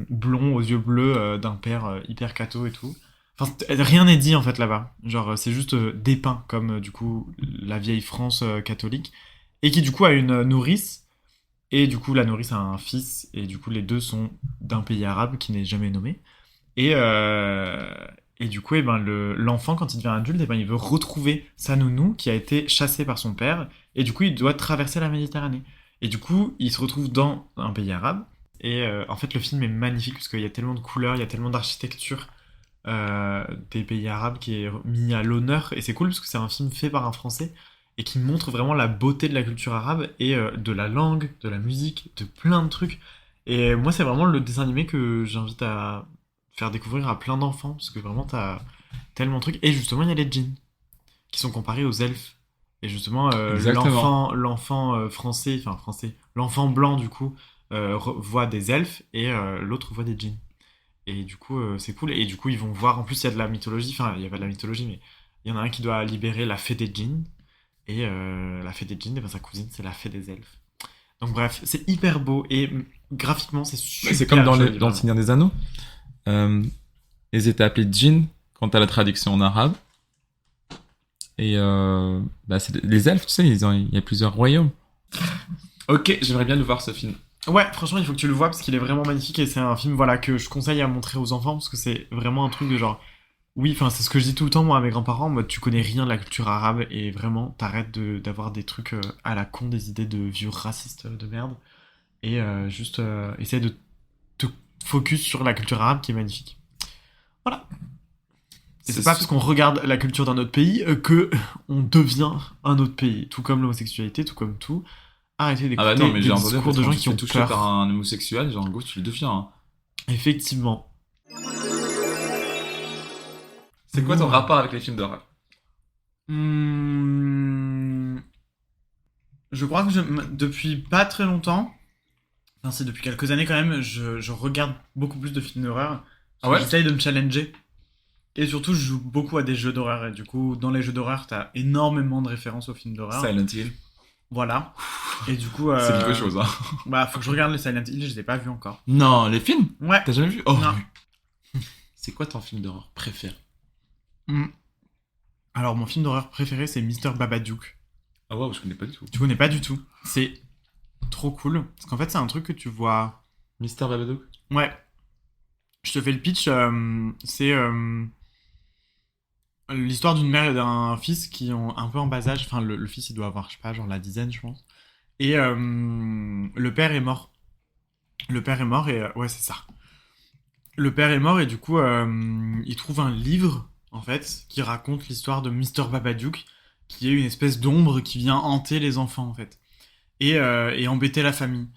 blond aux yeux bleus d'un père hyper catho et tout. Enfin, rien n'est dit en fait là-bas. Genre, c'est juste dépeint comme du coup la vieille France catholique et qui du coup a une nourrice. Et du coup, la nourrice a un fils, et du coup, les deux sont d'un pays arabe qui n'est jamais nommé. Et, et du coup, l'enfant, quand il devient adulte, il veut retrouver sa nounou qui a été chassée par son père. Et du coup, il doit traverser la Méditerranée. Et du coup, il se retrouve dans un pays arabe. Et en fait, le film est magnifique parce qu'il y a tellement de couleurs, il y a tellement d'architecture des pays arabes qui est mis à l'honneur. Et c'est cool parce que c'est un film fait par un Français et qui montre vraiment la beauté de la culture arabe et de la langue, de la musique, de plein de trucs. Et moi, c'est vraiment le dessin animé que j'invite à faire découvrir à plein d'enfants, parce que vraiment, t'as tellement de trucs. Et justement, il y a les djinns, qui sont comparés aux elfes. Et justement, Exactement. l'enfant français, l'enfant blanc, du coup, voit des elfes, et l'autre voit des djinns. Et du coup, c'est cool. Et du coup, ils vont voir, en plus, il y a de la mythologie, enfin, il y a pas de la mythologie, mais il y en a un qui doit libérer la fée des djinns. Et la fée des djinns, sa cousine, c'est la fée des elfes. Donc bref, c'est hyper beau et graphiquement, c'est super C'est comme dans joli, le vraiment. Seigneur des Anneaux. Euh, Ils étaient appelés djinns quant à la traduction en arabe. Et c'est les elfes, tu sais, il y a plusieurs royaumes. Ok, j'aimerais bien le voir ce film. Ouais, franchement, il faut que tu le vois parce qu'il est vraiment magnifique et c'est un film voilà que je conseille à montrer aux enfants parce que c'est vraiment un truc de genre oui, enfin c'est ce que je dis tout le temps moi à mes grands-parents, en mode tu connais rien de la culture arabe et vraiment t'arrêtes d'avoir des trucs à la con, des idées de vieux racistes de merde et juste essaie de te focus sur la culture arabe qui est magnifique. Voilà. Et c'est pas parce qu'on regarde la culture d'un autre pays que on devient un autre pays, tout comme l'homosexualité, tout comme tout. Arrêtez Ah bah d'écouter non, mais des j'ai entendu discours de gens quand tu qui te ont fais toucher peur. par un homosexuel, genre en gros tu le deviens. Hein. Effectivement. C'est quoi ton rapport avec les films d'horreur? Je crois que depuis pas très longtemps, enfin c'est depuis quelques années quand même, je regarde beaucoup plus de films d'horreur. Ah ouais? J'essaye de me challenger. Et surtout, je joue beaucoup à des jeux d'horreur. Et du coup, dans les jeux d'horreur, t'as énormément de références aux films d'horreur. Silent Hill. Voilà. Et du coup, C'est quelque chose, hein. bah, faut que je regarde les Silent Hill, je les ai pas vus encore. Non, les films? Ouais. T'as jamais vu? Oh. Non. C'est quoi ton film d'horreur préféré? Alors, mon film d'horreur préféré, c'est Mr. Babadook. Ah ouais, je connais pas du tout. Tu connais pas du tout. C'est trop cool. Parce qu'en fait, c'est un truc que tu vois. Mister Babadook? Ouais. Je te fais le pitch. C'est l'histoire d'une mère et d'un fils qui ont un peu en bas âge. Enfin, le fils, il doit avoir, je sais pas, genre la dizaine, je pense. Et le père est mort. Le père est mort et... ouais, c'est ça. Le père est mort et du coup, il trouve un livre, en fait, qui raconte l'histoire de Mr. Babadook, qui est une espèce d'ombre qui vient hanter les enfants, en fait. Et embêter la famille.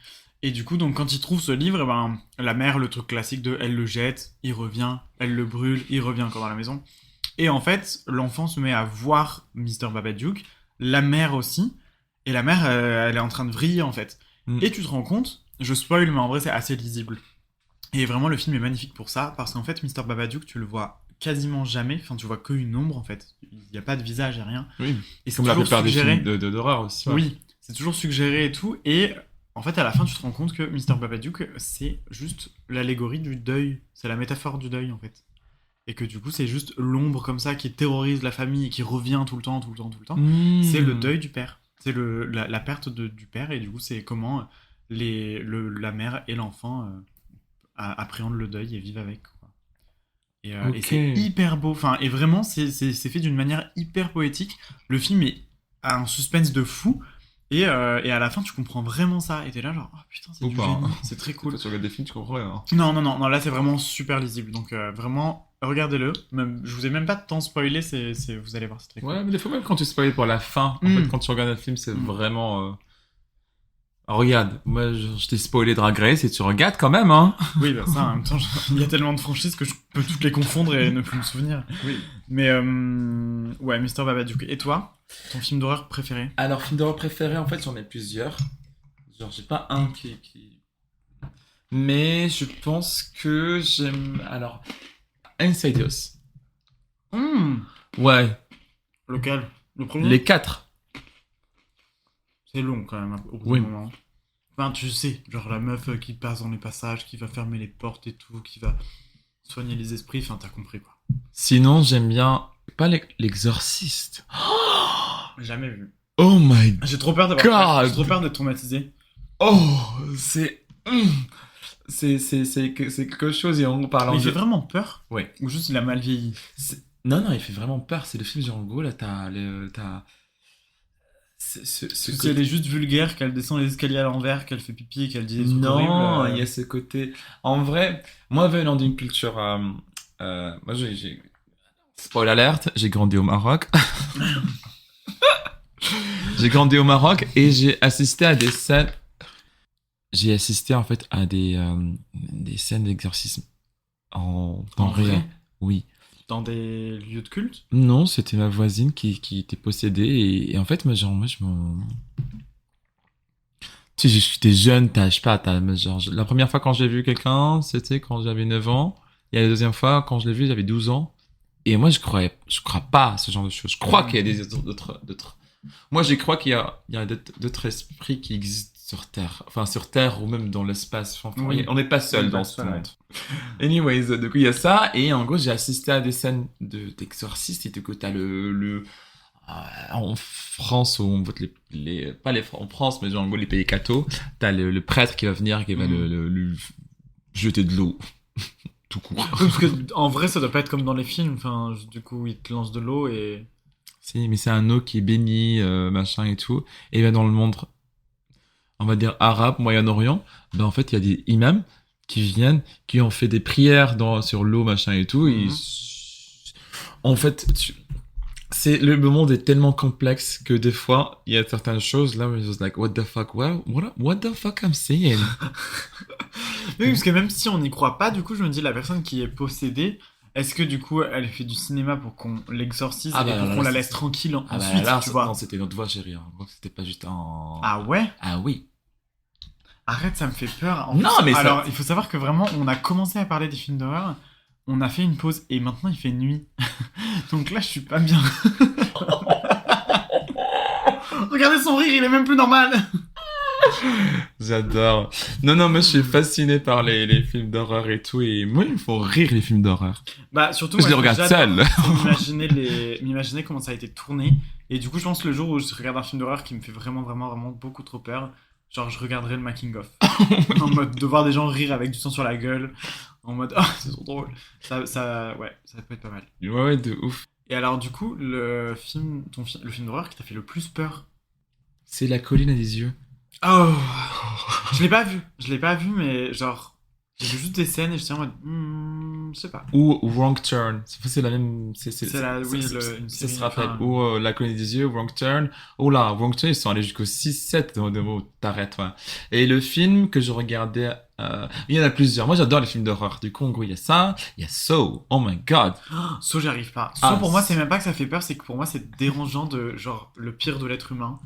Et du coup, donc, quand il trouve ce livre, eh ben, la mère, le truc classique de elle le jette, il revient, elle le brûle, il revient encore dans la maison. Et en fait, l'enfant se met à voir Mr. Babadook, la mère aussi, et la mère, elle est en train de vriller, en fait. Et tu te rends compte, je spoil, mais en vrai, c'est assez lisible. Et vraiment, le film est magnifique pour ça, parce qu'en fait, Mr. Babadook, tu le vois quasiment jamais, enfin, tu vois qu'une ombre, en fait. Il n'y a pas de visage, il n'y a rien. Oui. Et c'est Comme la toujours plupart des suggéré. films d'horreur aussi. Ouais. Oui, c'est toujours suggéré et tout. Et en fait, à la fin, tu te rends compte que Mr. Babadook, c'est juste l'allégorie du deuil. C'est la métaphore du deuil, en fait. et que du coup c'est juste l'ombre comme ça qui terrorise la famille et qui revient tout le temps, Mmh. c'est le deuil du père. C'est la perte du père, et du coup c'est comment la mère et l'enfant appréhendent le deuil et vivent avec, quoi. Et Ok. c'est hyper beau, enfin, et vraiment c'est fait d'une manière hyper poétique. Le film a un suspense de fou, et à la fin tu comprends vraiment ça, et t'es là genre, oh putain, c'est Ou du pas, hein. génie, c'est très cool. Quand tu regardes des films, tu comprends rien. Non, là c'est vraiment super lisible, donc vraiment regardez-le. Même, je vous ai même pas tant spoilé, vous allez voir, c'est très cool. Ouais, mais des fois, même quand tu spoil pour la fin, en Mm. fait, quand tu regardes un film, c'est Mm. vraiment. Regarde, moi, je t'ai spoilé Drag Race et tu regardes quand même, hein. Oui, bah ça, en même temps, il y a tellement de franchises que je peux toutes les confondre et ne plus me souvenir. Oui. Mais ouais, Mister Babadook. Et toi, ton film d'horreur préféré? Alors, film d'horreur préféré, en fait, j'en ai plusieurs. Genre, j'ai pas un qui. Mais je pense que j'aime. Alors, Insidious. Ouais, Lequel? Le premier? les 4. C'est long quand même, au bout Oui. d'un moment. Enfin, tu sais, genre la meuf qui passe dans les passages, qui va fermer les portes et tout, qui va soigner les esprits, enfin, t'as compris, quoi. Sinon, j'aime bien. Pas l'exorciste. Jamais vu. Oh my. J'ai trop peur d'avoir God. J'ai trop peur d'être traumatisé. Oh, c'est. C'est quelque chose, et en parlant Mais il de. fait vraiment peur? Ouais. Ou juste il a mal vieilli? Non, il fait vraiment peur. C'est le film, genre, en gros, là, t'as. Parce qu'elle est juste vulgaire, qu'elle descend les escaliers à l'envers, qu'elle fait pipi et qu'elle dit des trucs Non, horribles. il y a ce côté. En vrai, moi, venant d'une culture. Moi, j'ai. Spoil alert, j'ai grandi au Maroc. J'ai grandi au Maroc et j'ai assisté à des scènes. J'ai assisté, en fait, à des scènes d'exorcisme en temps En vrai réel. Oui. Dans des lieux de culte? Non, c'était ma voisine qui était possédée, et en fait, moi, genre, moi, je m'en. Tu sais, j'étais jeune, je sais pas, genre, la première fois quand j'ai vu quelqu'un, c'était quand j'avais 9 ans. Et la deuxième fois, quand je l'ai vu, j'avais 12 ans. Et moi, je crois pas à ce genre de choses. Je crois qu'il y a d'autres. Moi, je crois qu'il y a d'autres esprits qui existent sur Terre. Enfin, sur Terre ou même dans l'espace. Enfin, Oui. on n'est pas On seul n'est dans pas ce seul, monde. Anyways, du coup, il y a ça. Et en gros, j'ai assisté à des scènes d'exorcisme. Et du coup, t'as en France, où on vote pas en France, mais genre, en gros, les pays cathos, t'as le prêtre qui va venir, qui va le jeter de l'eau. Tout court. Oui, parce que en vrai, ça doit pas être comme dans les films. Enfin, du coup, il te lance de l'eau et. Si, mais c'est un eau qui est béni, machin et tout. Et ben, dans le monde, on va dire arabe, Moyen-Orient, ben, en fait, il y a des imams qui viennent, qui ont fait des prières sur l'eau, machin et tout. Et en fait, le monde est tellement complexe que des fois, il y a certaines choses là où je suis like, what the fuck, what the fuck I'm saying? Oui, parce que même si on n'y croit pas, du coup, je me dis, la personne qui est possédée, est-ce que du coup, elle fait du cinéma pour qu'on l'exorcise Ah et bah, pour là, qu'on la c'est- laisse tranquille Ah bah ensuite, là, tu vois? non, c'était notre voix, chérie. Hein. Donc, c'était pas juste un. Ah ouais? Ah oui. Arrête, ça me fait peur. En Non, plus, mais ça- alors, il faut savoir que vraiment, on a commencé à parler des films d'horreur, on a fait une pause, et maintenant il fait nuit. Donc là, je suis pas bien. Regardez son rire, il est même plus normal. J'adore. Non, moi je suis fasciné par les films d'horreur et tout. Et moi, il me font rire les films d'horreur. Bah, surtout, Je moi, les regarde j'adore, seul. c'est m'imaginer comment ça a été tourné. Et du coup, je pense que le jour où je regarde un film d'horreur qui me fait vraiment, vraiment, vraiment beaucoup trop peur, genre, je regarderai le making of. En mode de voir des gens rire avec du sang sur la gueule. En mode, ah, c'est trop drôle. Ouais, ça peut être pas mal. Ouais, de ouf. Et alors, du coup, le film d'horreur qui t'a fait le plus peur? C'est La colline à des yeux. Oh, je l'ai pas vu, mais genre, j'ai vu juste des scènes et j'étais en mode, je sais pas. Ou Wrong Turn. C'est la même. C'est une Ça série, se rappelle. enfin, Ou La colline des yeux, Wrong Turn. Oh là, Wrong Turn, ils sont allés jusqu'au 6-7 de mots. T'arrêtes, ouais. Et le film que je regardais. Il y en a plusieurs. Moi, j'adore les films d'horreur. Du coup, en gros, il y a ça. Il y a So. Oh my god. So, j'y arrive pas. So, Ah, pour moi, c'est même pas que ça fait peur, c'est que pour moi, c'est dérangeant de, genre, le pire de l'être humain.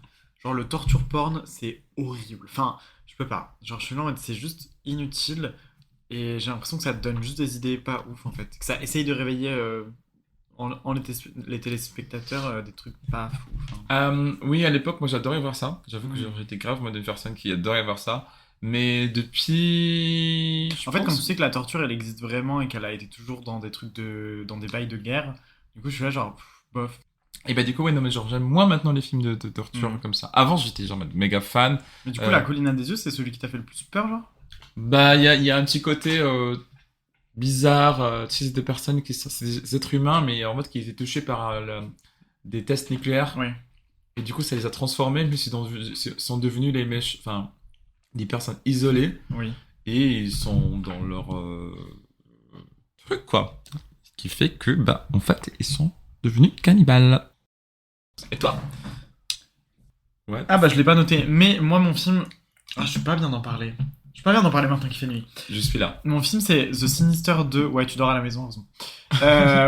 Genre, le torture porn, c'est horrible. Enfin, je peux pas. Genre, je suis là en mode, c'est juste inutile. Et j'ai l'impression que ça te donne juste des idées pas ouf, en fait. Que ça essaye de réveiller les téléspectateurs des trucs pas fous. Enfin. Oui, à l'époque, moi, j'adorais voir ça. J'avoue que j'étais grave, moi, d'une personne qui adorait voir ça. Mais depuis... En fait, comme tu sais que la torture, elle existe vraiment et qu'elle a été toujours dans des trucs dans des bails de guerre, du coup, je suis là genre, bof. Et bah du coup, ouais, non mais genre j'aime moins maintenant les films de torture comme ça. Avant, j'étais genre méga fan. Mais du coup, La colline à des yeux, c'est celui qui t'a fait le plus peur, genre? Bah il y a un petit côté bizarre, tu sais, c'est des personnes qui sont c'est des êtres humains, mais en mode qui étaient touchés par des tests nucléaires. Ouais. Et du coup, ça les a transformés, mais sont devenus enfin, des personnes isolées. Oui. Et ils sont dans leur truc, quoi. Ce qui fait que, bah, en fait, ils sont devenus cannibales. Et toi? Ouais. Ah bah, je l'ai pas noté. Mais moi, mon film... Ah, je suis pas bien d'en parler. Je suis pas bien d'en parler maintenant qu'il fait nuit. Je suis là. Mon film, c'est The Sinister 2. Ouais, tu dors à la maison, heureusement.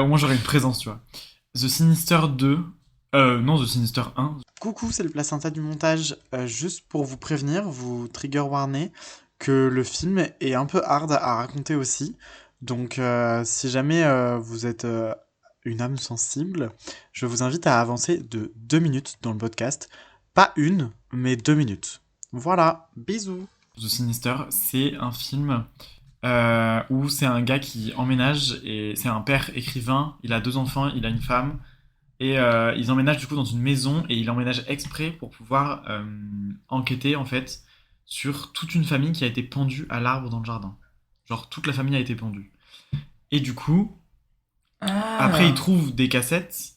Au moins, j'aurai une présence, tu vois. The Sinister 2. Non, The Sinister 1. Coucou, c'est le placenta du montage. Juste pour vous prévenir, vous trigger warner, que le film est un peu hard à raconter aussi. Donc, si jamais vous êtes une âme sensible, je vous invite à avancer de 2 minutes dans le podcast. Pas une, mais 2 minutes. Voilà, bisous. The Sinister, c'est un film où c'est un gars qui emménage et c'est un père écrivain. Il a 2 enfants, il a une femme. Et ils emménagent du coup dans une maison et il emménage exprès pour pouvoir enquêter en fait sur toute une famille qui a été pendue à l'arbre dans le jardin. Genre toute la famille a été pendue. Et du coup, après il trouve des cassettes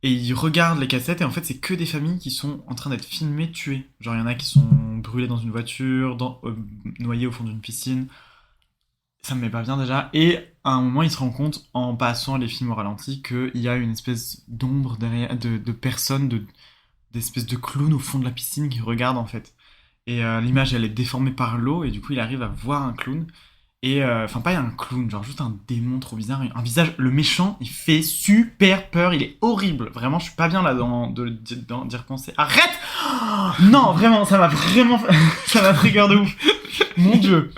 et il regarde les cassettes et en fait c'est que des familles qui sont en train d'être filmées, tuées. Genre il y en a qui sont brûlées dans une voiture, noyées au fond d'une piscine. Ça me met pas bien déjà. Et à un moment, il se rend compte, en passant les films au ralenti, qu'il y a une espèce d'ombre derrière, de personnes, d'espèces de clowns au fond de la piscine qui regardent en fait. Et l'image, elle est déformée par l'eau, et du coup, il arrive à voir un clown. Et enfin, pas un clown, genre juste un démon trop bizarre. Un visage, le méchant, il fait super peur, il est horrible. Vraiment, je suis pas bien là d'y repenser. Arrête! Non, vraiment, ça m'a vraiment. Ça m'a trigger de ouf. Mon dieu.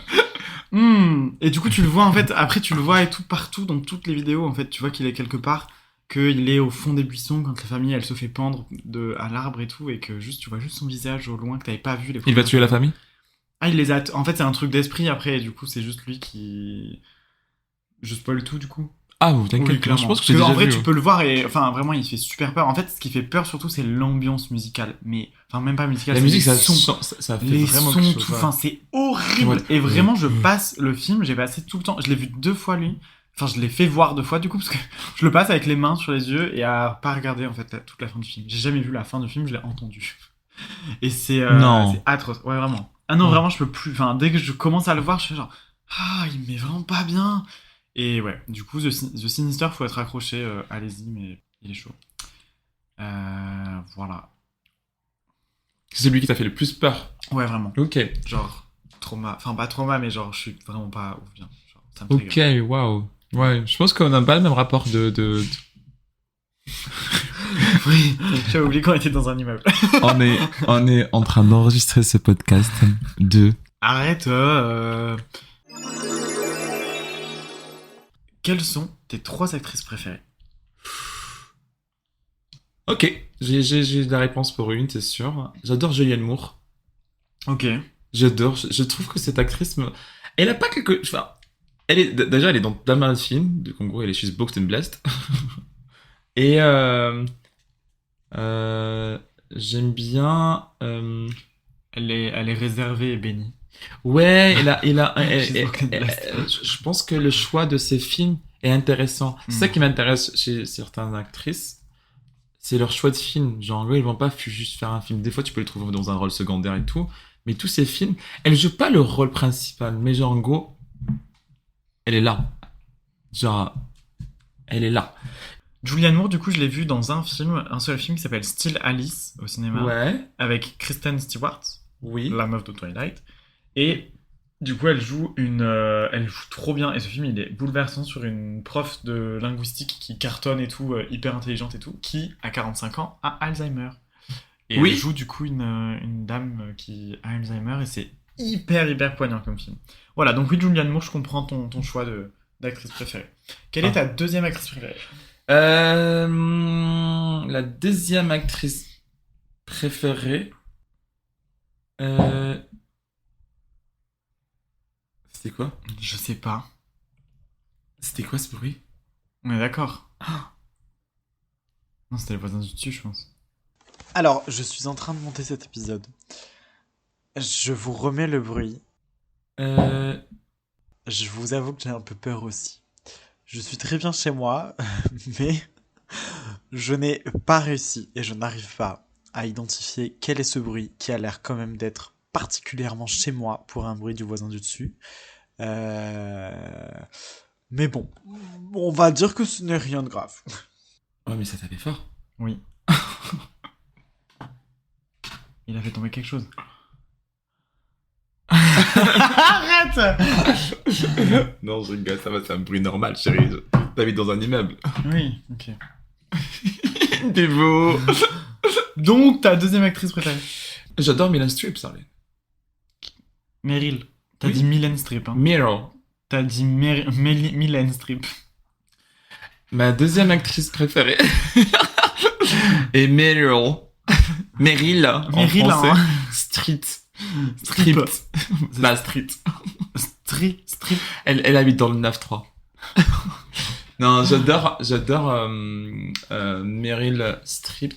Et du coup, tu le vois en fait, après tu le vois et tout partout dans toutes les vidéos en fait, tu vois qu'il est quelque part, qu'il est au fond des buissons quand la famille elle se fait pendre à l'arbre et tout, et que juste tu vois juste son visage au loin que t'avais pas vu les Il va tuer la famille? Ah, il les a. En fait, c'est un truc d'esprit après, et du coup, c'est juste lui qui. Je spoil tout du coup. Ah, vous t'inquiète, Oui, clairement. je pense que j'ai Parce déjà en vrai, vu. tu peux le voir et enfin vraiment, il fait super peur. En fait, ce qui fait peur surtout, c'est l'ambiance musicale. Mais enfin, même pas musicale. La c'est musique, les ça, sons. ça fait Les vraiment sons, quelque tout. chose. Enfin, c'est horrible. Ouais. Et vraiment, je passe le film. J'ai passé tout le temps. Je l'ai vu 2 fois lui. Enfin, je l'ai fait voir 2 fois du coup parce que je le passe avec les mains sur les yeux et à pas regarder en fait toute la fin du film. J'ai jamais vu la fin du film. Je l'ai entendu. Et c'est Non. c'est atroce. Ouais, vraiment. Ah non, Ouais. vraiment, je peux plus. Enfin, dès que je commence à le voir, je fais genre ah, il me met vraiment pas bien. Et ouais, du coup, The Sinister, faut être accroché, allez-y, mais il est chaud. Voilà. C'est celui qui t'a fait le plus peur. Ouais, vraiment. Ok. Genre, trauma. Enfin, pas trauma, mais genre, je suis vraiment pas ouf bien. Genre, ça me trigger. Ok, waouh. Ouais, je pense qu'on a pas le même rapport Oui, j'avais oublié qu'on était dans un immeuble. on est en train d'enregistrer ce podcast de... Arrête, Quelles sont tes 3 actrices préférées? Ok, j'ai la réponse pour une, c'est sûr. J'adore Julianne Moore. Ok. J'adore. Je trouve que cette actrice, elle a pas quelque. Enfin, déjà, elle est dans pas mal de films. Donc, en gros, elle est She's Booked and Blessed. Et j'aime bien. Elle est réservée et bénie. Ouais, She's Booked and Blessed. je pense que le choix de ces films est intéressant. C'est ça qui m'intéresse chez certaines actrices. C'est leur choix de film. Genre, en gros, ils vont pas juste faire un film. Des fois, tu peux les trouver dans un rôle secondaire et tout. Mais tous ces films, elle joue pas le rôle principal. Mais genre, en gros, elle est là. Genre, elle est là. Julianne Moore, du coup, je l'ai vue dans un seul film qui s'appelle Still Alice au cinéma, Ouais. avec Kristen Stewart, Oui. la meuf de Twilight. Et du coup, elle joue trop bien. Et ce film, il est bouleversant sur une prof de linguistique qui cartonne et tout, hyper intelligente et tout, qui, à 45 ans, a Alzheimer. Et Oui. elle joue du coup une dame qui a Alzheimer et c'est hyper poignant comme film. Voilà, donc oui, Julianne Moore, je comprends ton choix d'actrice préférée. Quelle est ta deuxième actrice préférée? La deuxième actrice préférée. C'était quoi? Je sais pas. C'était quoi ce bruit? On est d'accord. Non, c'était les voisins du dessus, je pense. Alors, je suis en train de monter cet épisode. Je vous remets le bruit. Je vous avoue que j'ai un peu peur aussi. Je suis très bien chez moi, mais je n'ai pas réussi et je n'arrive pas à identifier quel est ce bruit qui a l'air quand même d'être particulièrement chez moi pour un bruit du voisin du dessus. Mais bon, on va dire que ce n'est rien de grave. Ouais, mais ça tapait fort. Oui. Il a fait tomber quelque chose. Arrête! Non, je rigole, ça va, c'est un bruit normal, chérie. T'habites dans un immeuble. Oui, ok. T'es beau. Donc, ta deuxième actrice préférée? J'adore Meryl Streep, ça. Meryl. T'as Oui. dit Mylène Streep, hein. Meryl. T'as dit Mylène Streep. Ma deuxième actrice préférée est Meryl. Meryl, en Meryl, français. hein. Street. Strip. Bah, Street. Strip. Elle habite dans le 9-3. Non, j'adore Meryl Streep.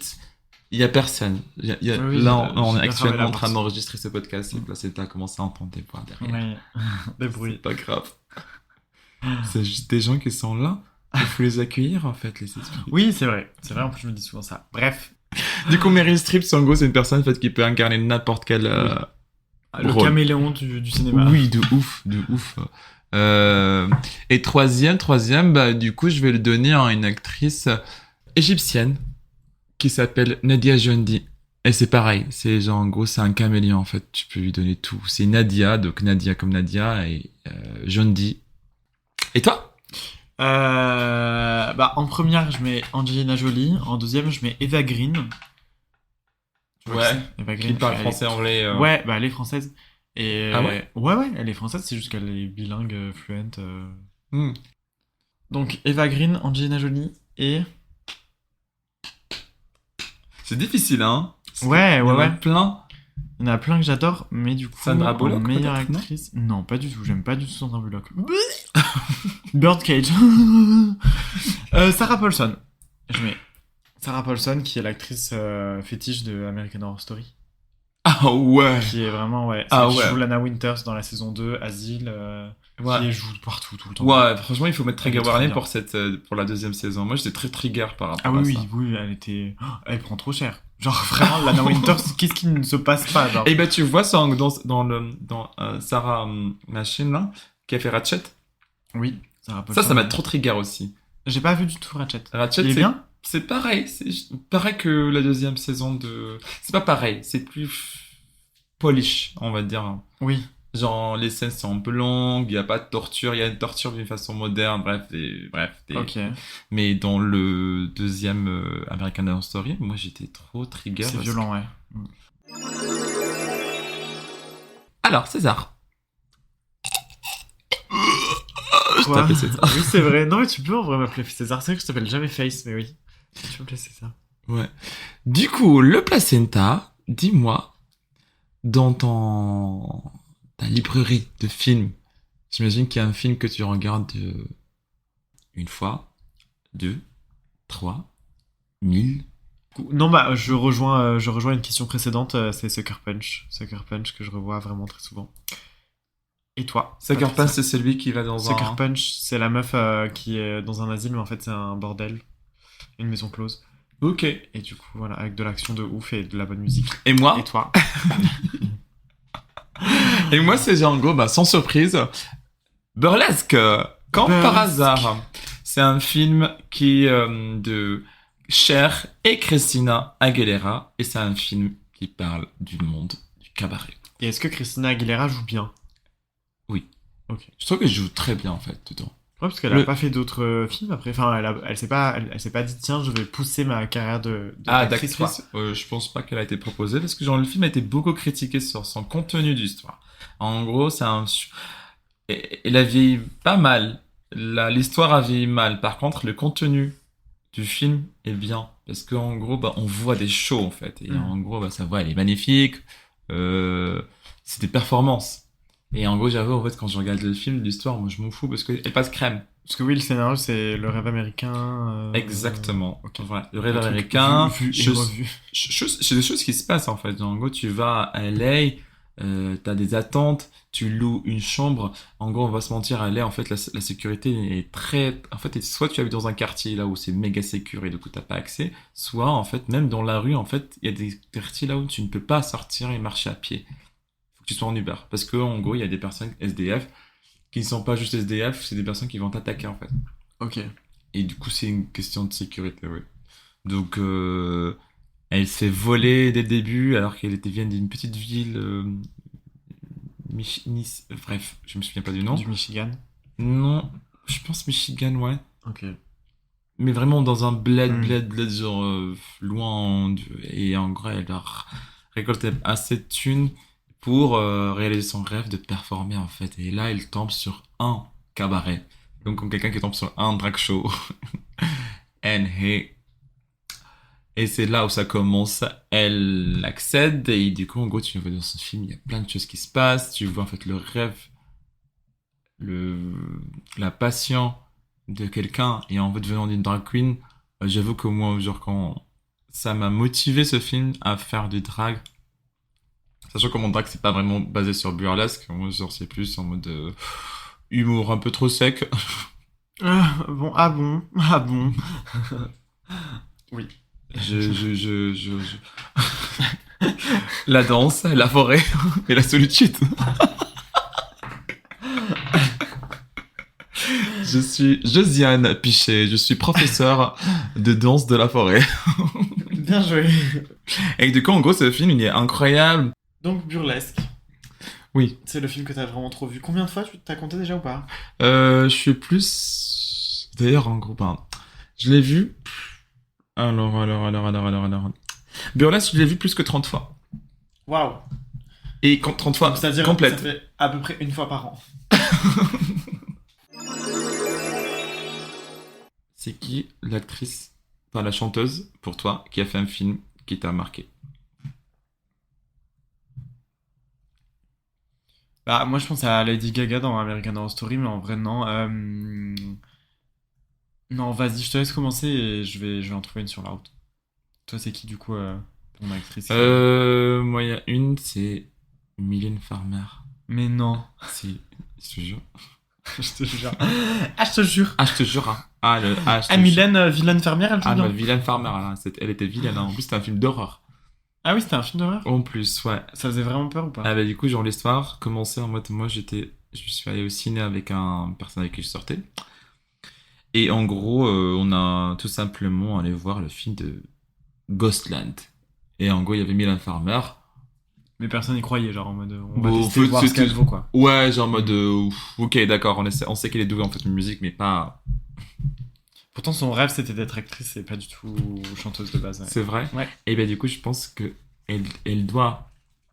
Il y a personne. Oui, Là, on est j'ai actuellement fermé la en train porte. d'enregistrer ce podcast. Et là, t'as commencé à entendre des voix derrière. Oui. Des C'est bruits. pas grave. C'est juste des gens qui sont là. Il faut les accueillir, en fait, les esprits. Oui, c'est vrai. C'est vrai, en plus, je me dis souvent ça. Bref. Du coup, Meryl Streep, en gros, c'est une personne, en fait, qui peut incarner n'importe quel Le rôle. caméléon du cinéma. Oui, de ouf. Et troisième, bah, du coup, je vais le donner à une actrice égyptienne qui s'appelle Nadia Jondi. Et c'est pareil, c'est genre, en gros, c'est un caméléon, en fait, tu peux lui donner tout. C'est Nadia, donc Nadia comme Nadia, et Jondi. Et toi? Bah, en première, je mets Angelina Jolie. En deuxième, je mets Eva Green. Tu vois Ouais. qui c'est Eva Qui Green. parle elle est- français, anglais. Ouais, bah, elle est française. Et Ah ouais ouais, elle est française, c'est juste qu'elle est bilingue, fluente. Hmm. Donc, Eva Green, Angelina Jolie et... C'est difficile, hein? Ouais, Il y en a ouais. plein. Il y en a plein que j'adore, mais du coup, Sandra en Bullock, meilleure peut-être, non actrice... Non, pas du tout, j'aime pas du tout Sandra Bullock. Birdcage. Sarah Paulson. Je mets Sarah Paulson, qui est l'actrice fétiche de American Horror Story. Ah ouais. Qui est vraiment, ouais. Ah Celle qui ouais. joue Lana Winters dans la saison 2, Asile. Ouais. Qui joue partout, tout le temps. Ouais, franchement, il faut mettre Elle est Trigger trop Warning bien. pour la deuxième saison. Moi, j'étais très trigger par rapport Ah à oui, ça. oui, elle était... Oh, elle prend trop cher. Genre, vraiment, Lana Winters, qu'est-ce qui ne se passe pas, genre. Et ben, tu vois ça dans Sarah Machine, là, qui a fait Ratchet. Oui, Sarah Paulson. Ça m'a trop trigger aussi. J'ai pas vu du tout Ratchet. Ratchet, Il est bien? c'est pareil. C'est pareil que la deuxième saison de... C'est pas pareil, c'est plus polish, on va dire. Oui. Genre, les scènes sont un peu longues, il y a pas de torture, il y a une torture d'une façon moderne, bref. Ok. Mais dans le deuxième American Horror Story, moi j'étais trop trigger. C'est parce violent, ouais. Alors, César. Je Quoi t'appelle César. Oui, c'est vrai. Non, mais tu peux en vrai m'appeler César. C'est vrai que je t'appelle jamais Face, mais oui. Tu peux m'appeler César. Ouais. Du coup, le placenta, dis-moi, dans ta librairie de films, j'imagine qu'il y a un film que tu regardes une fois, 2, 3, 1000. Non, bah, je rejoins une question précédente, c'est Sucker Punch. Sucker Punch que je revois vraiment très souvent. Et toi? Sucker Patricia? Punch, c'est celui qui va dans Sucker un... Punch, c'est la meuf qui est dans un asile, mais en fait, c'est un bordel. Une maison close. Ok. Et du coup, voilà, avec de l'action de ouf et de la bonne musique. Et moi Et toi? Et moi, c'est Django, bah, sans surprise. Burlesque, quand par Burlesque. hasard. C'est un film qui de Cher et Christina Aguilera. Et c'est un film qui parle du monde du cabaret. Et est-ce que Christina Aguilera joue bien? Oui. Ok. Je trouve que je joue très bien, en fait, dedans. Ouais, parce qu'elle a pas fait d'autres films après. Enfin, elle s'est pas dit, tiens, je vais pousser ma carrière de d'actrice, quoi. Je pense pas qu'elle a été proposée parce que genre le film a été beaucoup critiqué sur son contenu d'histoire. En gros, c'est un... Elle a vieilli pas mal. L'histoire a vieilli mal. Par contre, le contenu du film est bien. Parce qu'en gros, bah, on voit des shows, en fait. Et en gros, bah, sa voix, elle est magnifique. C'est des performances. Et en gros, j'avoue, en fait, quand je regarde le film, l'histoire, moi, je m'en fous parce qu'elle passe crème. Parce que oui, le scénario, c'est le rêve américain. Exactement. Ok. Voilà. Le rêve Le truc américain. vu et revu. C'est des choses qui se passent, en fait. En gros, tu vas à LA, t'as des attentes, tu loues une chambre. En gros, on va se mentir, à LA, en fait, la sécurité est très... En fait, soit tu habites dans un quartier là où c'est méga sécur et du coup, t'as pas accès, soit, en fait, même dans la rue, en fait, il y a des quartiers là où tu ne peux pas sortir et marcher à pied. Faut que tu sois en Uber. Parce que, en gros, il y a des personnes SDF qui ne sont pas juste SDF, c'est des personnes qui vont t'attaquer, en fait. Ok. Et du coup, c'est une question de sécurité, oui. Donc, elle s'est volée dès le début, alors qu'elle vient d'une petite ville, bref, je me souviens pas du nom. Du Michigan. Non, je pense Michigan, ouais. Ok. Mais vraiment dans un bled, Mm. bled, genre, loin, et en gros, elle a récolté assez de thunes pour réaliser son rêve de performer, en fait. Et là, elle tombe sur un cabaret. Donc, comme quelqu'un qui tombe sur un drag show. And hey. Et c'est là où ça commence. Elle accède et du coup, en gros, tu vois dans ce film, il y a plein de choses qui se passent. Tu vois en fait le rêve, la passion de quelqu'un et en fait venant d'une drag queen. J'avoue que moi, genre quand ça m'a motivé ce film à faire du drag, sachant que mon drag c'est pas vraiment basé sur burlesque, moi genre c'est plus en mode humour un peu trop sec. Ah bon. Oui. La danse, la forêt et la solitude. Je suis Josiane Pichet, je suis professeur de danse de la forêt. Bien joué. Et du coup, en gros, ce film, il est incroyable. Donc, Burlesque. Oui. C'est le film que t'as vraiment trop vu. Combien de fois tu t'as compté déjà ou pas? Je suis plus... D'ailleurs, en gros, ben, je l'ai vu... Alors... Burlesque, je l'ai vu plus que 30 fois. Waouh. Et 30 fois C'est-à-dire complète. ça fait à peu près une fois par an. C'est qui l'actrice, enfin la chanteuse, pour toi, qui a fait un film qui t'a marqué? Bah, moi, je pense à Lady Gaga dans American Horror Story, mais en vrai, non. Non, vas-y, je te laisse commencer et je vais en trouver une sur la route. Toi, c'est qui, du coup, ton actrice? Moi, il y a une, c'est Mylène Farmer. Mais non, Si, je te jure. je te jure. Ah, je te jure. Ah, je te jure, hein. Je te Ah, jure. Mylène, vilaine fermière, elle joue Ah, bien. bah, Mylène Farmer, là, elle était vilaine, hein. En plus, c'était un film d'horreur. Ah oui, c'était un film d'horreur. En plus, ouais. Ça faisait vraiment peur ou pas? Ah, bah, du coup, genre, l'histoire commençait en mode, moi, je suis allé au ciné avec un personne avec qui je sortais. Et en gros, on a tout simplement allé voir le film de Ghostland. Et en gros, il y avait Mylène Farmer. Mais personne n'y croyait, genre en mode on va Bon, tester, en fait, voir ce c'était- qu'elle vaut, quoi. Ouais, genre en mode, ok, d'accord, on sait qu'elle est douée en fait en musique, mais pas. Pourtant, son rêve, c'était d'être actrice et pas du tout chanteuse de base. Ouais. C'est vrai. Ouais. Et ben du coup, je pense que elle doit.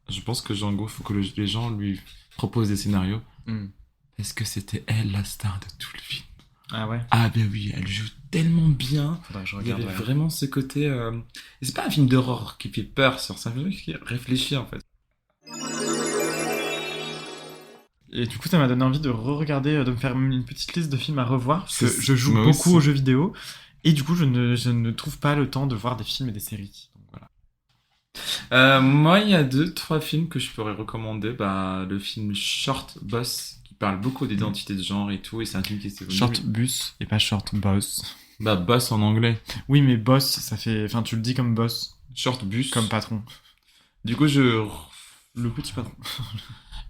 Je pense que genre, en gros, faut que les gens lui proposent des scénarios. Hmm. Est-ce que c'était elle la star de tout le film? Ah ouais, Ah ben oui, elle joue tellement bien. faudrait que je Il y regarde. avait Ouais. vraiment ce côté. Et c'est pas un film d'horreur qui fait peur, c'est un film qui réfléchit en fait. Et du coup, ça m'a donné envie de re-regarder, de me faire une petite liste de films à revoir. Parce que C'est- je joue moi beaucoup aussi. aux jeux vidéo. Et du coup, je ne trouve pas le temps de voir des films et des séries. Donc voilà. Moi, il y a 2-3 films que je pourrais recommander. Bah, le film Short Boss, qui parle beaucoup d'identité de genre et tout, et c'est un film qui s'est Short bus et pas short boss. Bah, boss en anglais. Oui, mais boss, ça fait. Enfin, tu le dis comme boss, Short bus. comme patron. Du coup, Le petit patron.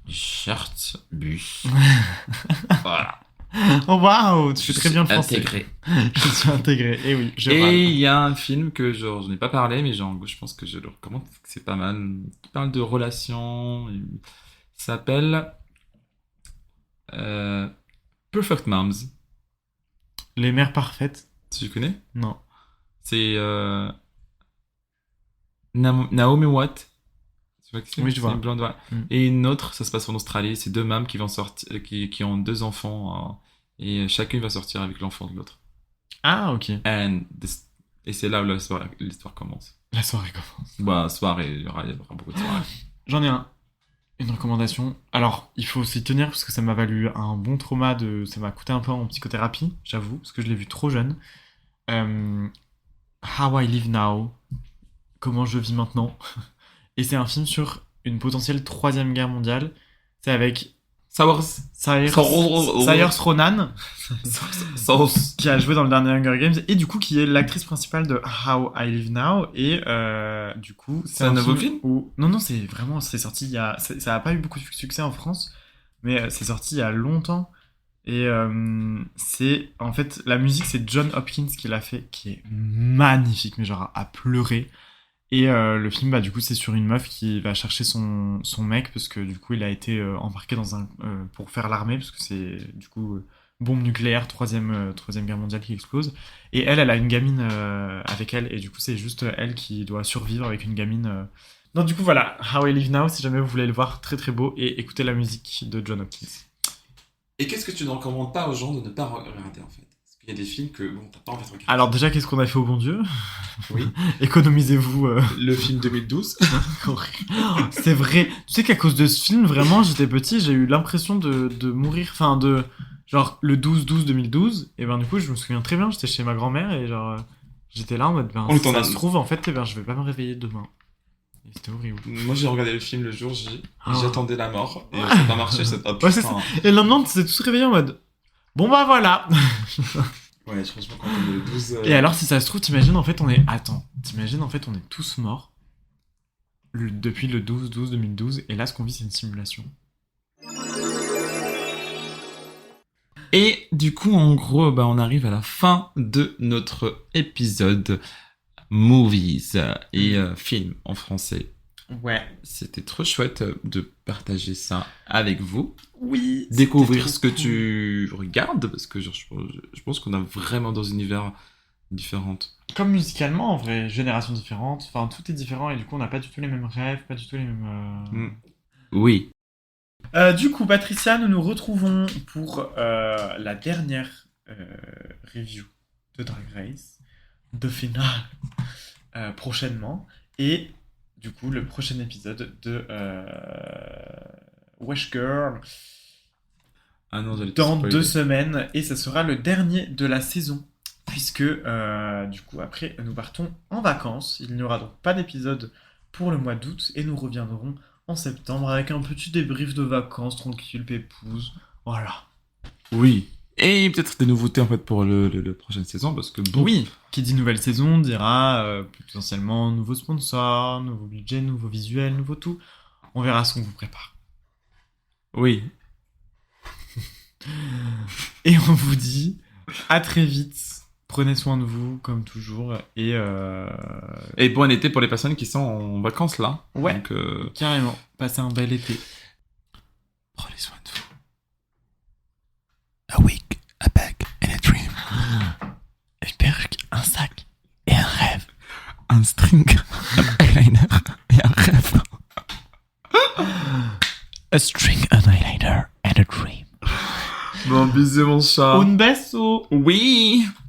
Short bus. Voilà. Oh waouh, tu fais très bien le français. Intégré. Je suis intégré. Et oui, je Et râle. il y a un film que genre, je n'ai pas parlé, mais genre, je pense que je le recommande, parce que c'est pas mal. Qui parle de relations. Il s'appelle Perfect Moms. Les mères parfaites. Tu connais? Non. C'est Naomi Watt. Tu vois qui c'est? Oui, je C'est vois. une blonde, ouais. Mm. Et une autre, ça se passe en Australie. C'est deux mâmes qui vont sortir, qui ont deux enfants, et chacune va sortir avec l'enfant de l'autre. Ah, ok. Et c'est là où l'histoire commence. La soirée commence. Bah, soirée, il y aura beaucoup de soirées. J'en ai un. Une recommandation. Alors, il faut s'y tenir parce que ça m'a valu un bon trauma ça m'a coûté un peu en psychothérapie, j'avoue, parce que je l'ai vu trop jeune. How I Live Now. Comment je vis maintenant. Et c'est un film sur une potentielle troisième guerre mondiale. C'est avec Saoirse Ronan, qui a joué dans le dernier Hunger Games, et du coup qui est l'actrice principale de How I Live Now. Et du coup, C'est un nouveau film où... Non, c'est sorti il y a... Ça a pas eu beaucoup de succès en France, mais c'est sorti il y a longtemps. Et c'est... En fait, la musique, c'est John Hopkins qui l'a fait, qui est magnifique, mais genre à pleurer. Et le film, bah, du coup, c'est sur une meuf qui va chercher son mec, parce que du coup, il a été embarqué pour faire l'armée, parce que c'est du coup bombe nucléaire, troisième guerre mondiale qui explose. Et elle a une gamine avec elle, et du coup, c'est juste elle qui doit survivre avec une gamine. Donc, du coup, voilà, How I Live Now, si jamais vous voulez le voir, très très beau, et écoutez la musique de John Hopkins. Et qu'est-ce que tu ne recommandes pas aux gens de ne pas regarder en fait? Parce qu'il y a des films que bon, t'as pas envie de regarder. Alors, déjà, qu'est-ce qu'on a fait au bon Dieu? Oui. Économisez-vous. Le film 2012. C'est vrai. Tu sais qu'à cause de ce film, vraiment, j'étais petit, j'ai eu l'impression de mourir. Enfin, genre, le 12-12-2012. Et ben, du coup, je me souviens très bien, j'étais chez ma grand-mère et genre, j'étais là en mode, Oh, si t'en ça as- se trouve, en fait, je vais pas me réveiller demain. Et c'était horrible. Moi j'ai regardé le film le jour J, Oh. j'attendais la mort, et ça n'a pas marché, c'est pas Ouais, c'est ça. Et le lendemain, on s'est tous réveillés en mode, bon bah voilà. Ouais, franchement, quand on est le 12. Et alors, si ça se trouve, t'imagines, en fait, on est tous morts depuis le 12-12-2012. Et là, ce qu'on vit, c'est une simulation. Et du coup, en gros, bah, on arrive à la fin de notre épisode movies et films en français. Ouais. C'était trop chouette de partager ça avec vous. Oui. Découvrir ce que tu regardes, parce que genre, je pense qu'on a vraiment dans un univers différent. Comme musicalement, en vrai, générations différentes, enfin tout est différent et du coup on n'a pas du tout les mêmes rêves, pas du tout les mêmes... Oui. Du coup, Patricia, nous nous retrouvons pour la dernière review de Drag Race, de finale, prochainement, et du coup le prochain épisode de Wesh Girl Ah non, j'allais te dans spoiler. 2 semaines, et ça sera le dernier de la saison. Puisque, du coup, après, nous partons en vacances. Il n'y aura donc pas d'épisode pour le mois d'août. Et nous reviendrons en septembre avec un petit débrief de vacances, tranquille, pépouze. Voilà. Oui. Et peut-être des nouveautés en fait pour le prochaine saison, parce que bon. Oui, qui dit nouvelle saison dira potentiellement nouveau sponsor, nouveau budget, nouveau visuel, nouveau tout. On verra ce qu'on vous prépare. Oui. Et on vous dit à très vite. Prenez soin de vous, comme toujours. Et bon été pour les personnes qui sont en vacances là. Ouais. Donc, carrément, passez un bel été. prenez soin de vous. A week, a bag and a dream. Une perruque, un sac et un rêve. Un string, un eyeliner et un rêve. A string, an eyeliner and a dream. Bon, bisous mon chat. Un beso! Oui.